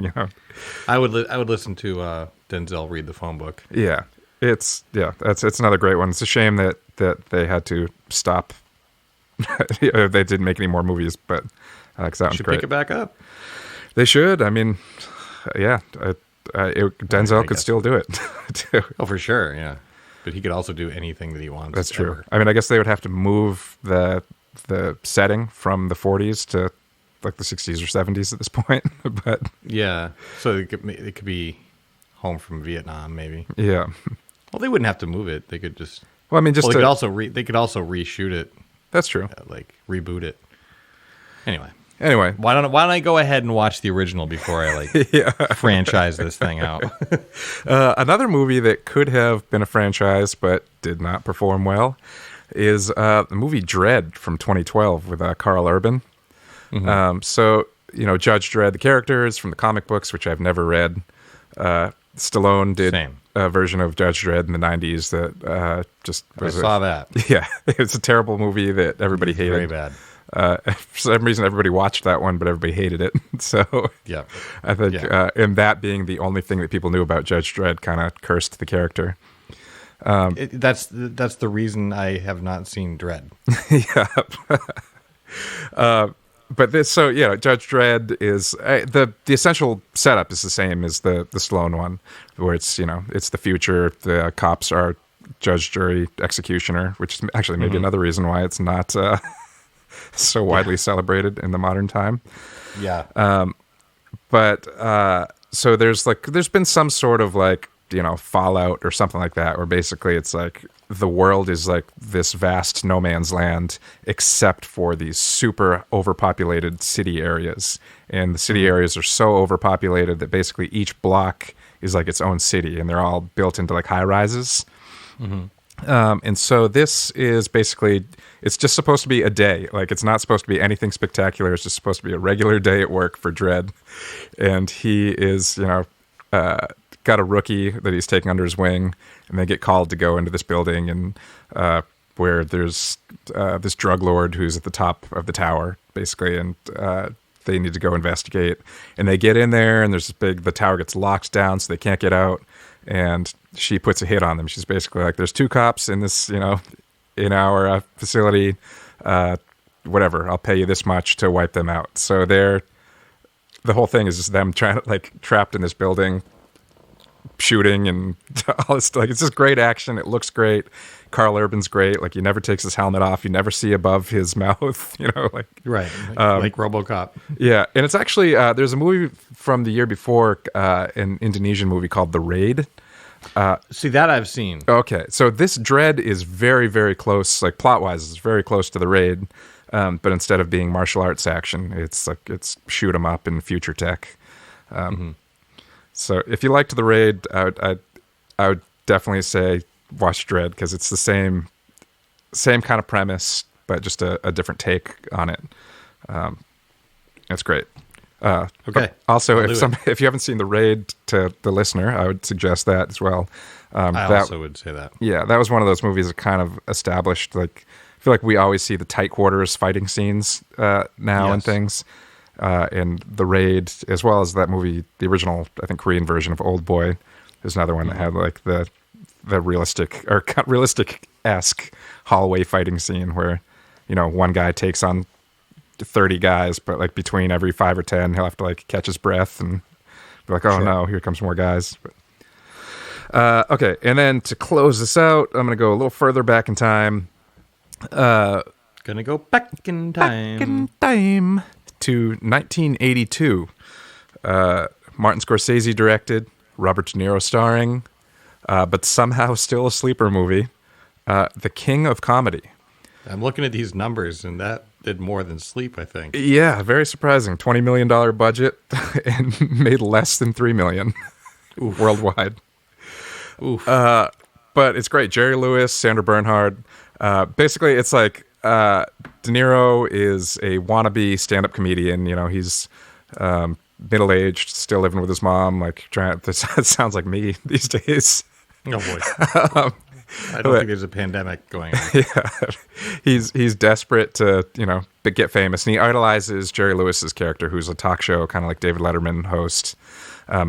I would listen to Denzel read the phone book. Yeah. It's another great one. It's a shame that they had to stop. They didn't make any more movies, but that one's should great. Pick it back up. They should. I mean, yeah. Denzel could still do it. Too. Oh, for sure, yeah. But he could also do anything that he wants. That's true. I mean, I guess they would have to move the setting from the 40s to like the 60s or 70s at this point. But yeah, so it could be Home from Vietnam, maybe. Yeah. Well, they wouldn't have to move it. They could just. Well, I mean, they could also reshoot it. That's true. Like reboot it. Anyway, why don't I go ahead and watch the original before I franchise this thing out? Another movie that could have been a franchise but did not perform well is the movie Dredd from 2012 with Carl Urban. So Judge Dredd, the character is from the comic books, which I've never read. Stallone did a version of Judge Dredd in the 90s that I saw that. Yeah, it's a terrible movie that everybody hated. Very bad. For some reason, everybody watched that one, but everybody hated it. So yeah, I think, and that being the only thing that people knew about Judge Dredd, kind of cursed the character. That's the reason I have not seen Dredd. Yeah. But Judge Dredd is the essential setup is the same as the Stallone one, where it's it's the future. The cops are judge, jury, executioner, which is actually maybe another reason why it's not so widely celebrated in the modern time. Yeah. So there's been some sort of fallout or something like that, where basically it's like the world is like this vast no man's land, except for these super overpopulated city areas. And the city areas are so overpopulated that basically each block is like its own city, and they're all built into like high rises. And so this is basically, it's just supposed to be a day. Like, it's not supposed to be anything spectacular. It's just supposed to be a regular day at work for Dredd. And he is, got a rookie that he's taking under his wing, and they get called to go into this building, and where there's this drug lord who's at the top of the tower, basically, and they need to go investigate. And they get in there, and the tower gets locked down, so they can't get out. And she puts a hit on them. She's basically like, there's 2 cops in this, in our facility. Whatever, I'll pay you this much to wipe them out. So the whole thing is just them trying to, like, trapped in this building, shooting and all this. Like, it's just great action. It looks great. Carl Urban's great. Like, he never takes his helmet off. You never see above his mouth, like. Right, like RoboCop. Yeah, and it's actually, there's a movie from the year before, an Indonesian movie called The Raid. See, that I've seen. Okay, so this Dredd is very, very close, like plot-wise, it's very close to The Raid, but instead of being martial arts action, it's shoot 'em up in future tech. So if you liked The Raid, I would definitely say watch Dredd, because it's the same kind of premise, but just a different take on it. It's great. Okay. Also, if you haven't seen The Raid, to the listener, I would suggest that as well. I also would say that. Yeah, that was one of those movies that kind of established, like, I feel like we always see the tight quarters fighting scenes now and things. And The Raid, as well as that movie, the original, I think, Korean version of Old Boy, is another one that had like the realistic or realistic-esque hallway fighting scene where, one guy takes on 30 guys, but like between every 5 or 10, he'll have to like catch his breath and be like, oh no, here comes more guys. But, okay, and then to close this out, I'm going to go a little further back in time. Gonna go back in time. To 1982. Martin Scorsese directed, Robert De Niro starring, but somehow still a sleeper movie, The King of Comedy. I'm looking at these numbers, and that did more than sleep, I think. Yeah, very surprising. $20 million budget and made less than $3 million worldwide. Oof. But it's great. Jerry Lewis, Sandra Bernhard. Basically, it's like De Niro is a wannabe stand-up comedian. He's middle-aged, still living with his mom. Like, it sounds like me these days. Oh boy. I don't think there's a pandemic going on. Yeah, he's desperate to get famous, and he idolizes Jerry Lewis's character, who's a talk show kind of like David Letterman host.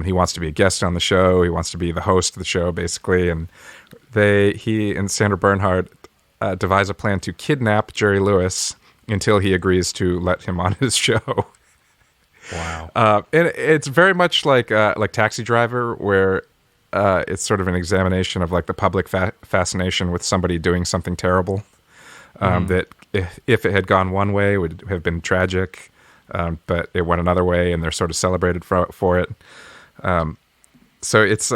He wants to be a guest on the show. He wants to be the host of the show, basically. And he and Sandra Bernhard devise a plan to kidnap Jerry Lewis until he agrees to let him on his show. Wow. And it's very much like Taxi Driver, where it's sort of an examination of like the public fascination with somebody doing something terrible. That if it had gone one way, would have been tragic, but it went another way, and they're sort of celebrated for it. So it's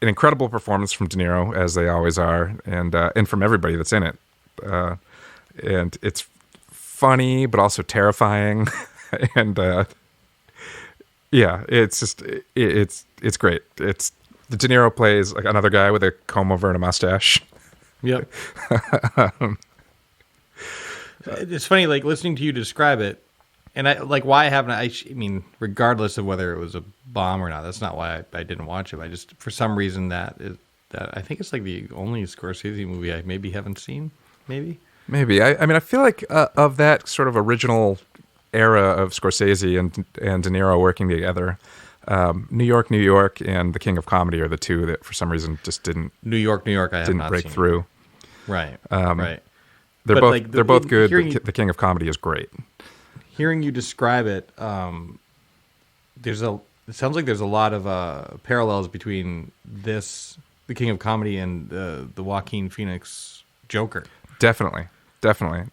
an incredible performance from De Niro, as they always are, and from everybody that's in it. And it's funny, but also terrifying, and yeah, it's just it's great. It's De Niro plays like another guy with a comb over and a mustache. Yep. It's funny, like listening to you describe it, and why haven't I mean, regardless of whether it was a bomb or not, that's not why I didn't watch it. I just, for some reason, that I think it's like the only Scorsese movie I maybe haven't seen. Maybe. I mean, I feel like Of that sort of original era of Scorsese and De Niro working together, New York, and The King of Comedy are the two that for some reason just didn't. New York, I have didn't not break seen through. Right. They're both good. But The King of Comedy is great. Hearing you describe it, it sounds like there's a lot of parallels between this, The King of Comedy, and the Joaquin Phoenix Joker. Definitely,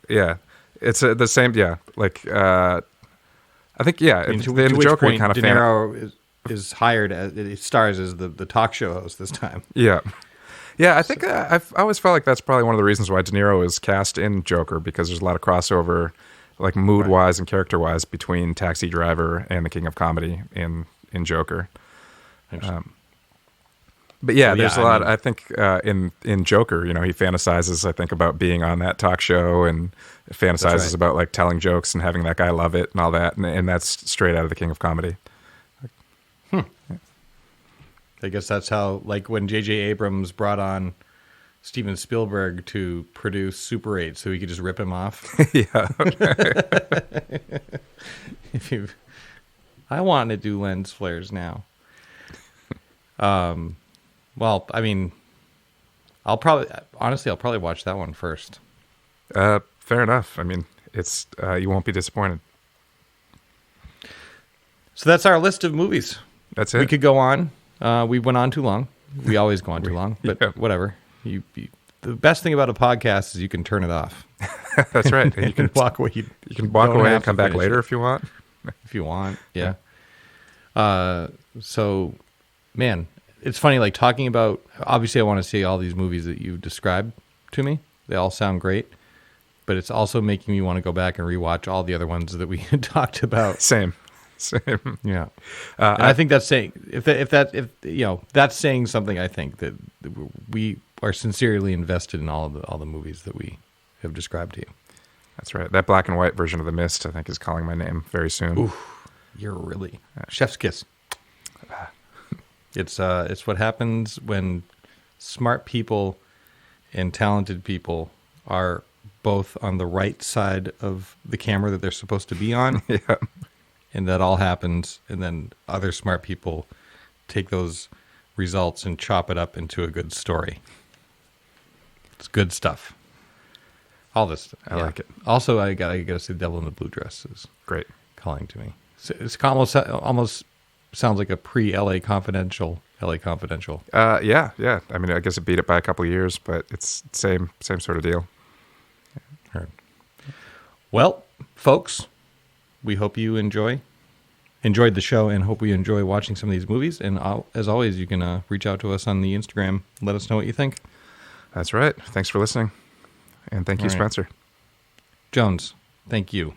yeah. It's the same, yeah. Like, I think, yeah. I mean, to the which Joker point kind of De Niro is hired as, it stars as the talk show host this time. Yeah, Yeah, I think I always felt like that's probably one of the reasons why De Niro is cast in Joker, because there's a lot of crossover, like mood-wise and character-wise, between Taxi Driver and the King of Comedy in Joker. But yeah, there's a lot. I think in Joker, he fantasizes, I think, about being on that talk show and fantasizes about like telling jokes and having that guy love it and all that, and that's straight out of the King of Comedy. I guess that's how, like, when J.J. Abrams brought on Steven Spielberg to produce Super 8 so he could just rip him off. Yeah. I want to do lens flares now. Well, I mean, I'll probably watch that one first. Fair enough. I mean, it's you won't be disappointed. So that's our list of movies. That's it. We could go on. We went on too long. We always go on too long, but whatever. The best thing about a podcast is you can turn it off. That's right. You can walk away. You can walk away and come back later if you want. If you want, yeah. So, man, it's funny, like, talking about, obviously I want to see all these movies that you described to me. They all sound great, but it's also making me want to go back and rewatch all the other ones that we had talked about. Same. Yeah. And I think that's saying, if that's saying something. I think that we are sincerely invested in all the movies that we have described to you. That's right. That black and white version of The Mist, I think, is calling my name very soon. Ooh, you're really chef's kiss. It's what happens when smart people and talented people are both on the right side of the camera that they're supposed to be on. Yeah. And that all happens, and then other smart people take those results and chop it up into a good story. It's good stuff. All this stuff. I like it. Also, I gotta say, Devil in the Blue Dress is great. Calling to me. It's almost sounds like a pre-LA Confidential. Yeah. I mean, I guess it beat it by a couple of years, but it's same sort of deal. All right. Well, folks, we hope you enjoyed the show and hope we enjoy watching some of these movies. And as always, you can reach out to us on the Instagram. Let us know what you think. That's right. Thanks for listening. And thank you, Spencer. Jones, thank you.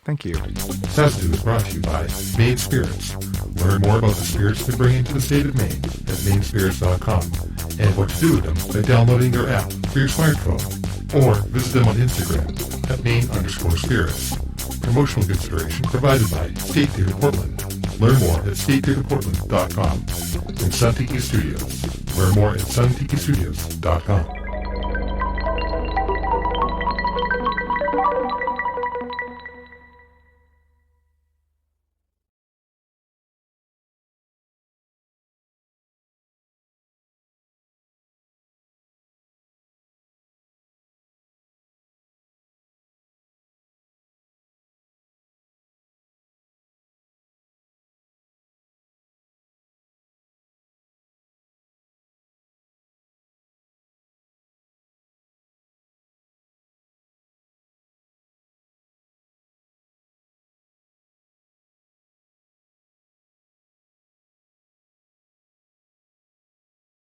Thank you. SAZETU is brought to you by Maine Spirits. Learn more about the spirits they bring into the state of Maine at mainspirits.com and what to do with them by downloading their app for your smartphone or visit them on Instagram at Maine_spirits. Promotional consideration provided by State Theater Portland. Learn more at statetheaterportland.com and Sun Tiki Studios. Learn more at suntikistudios.com.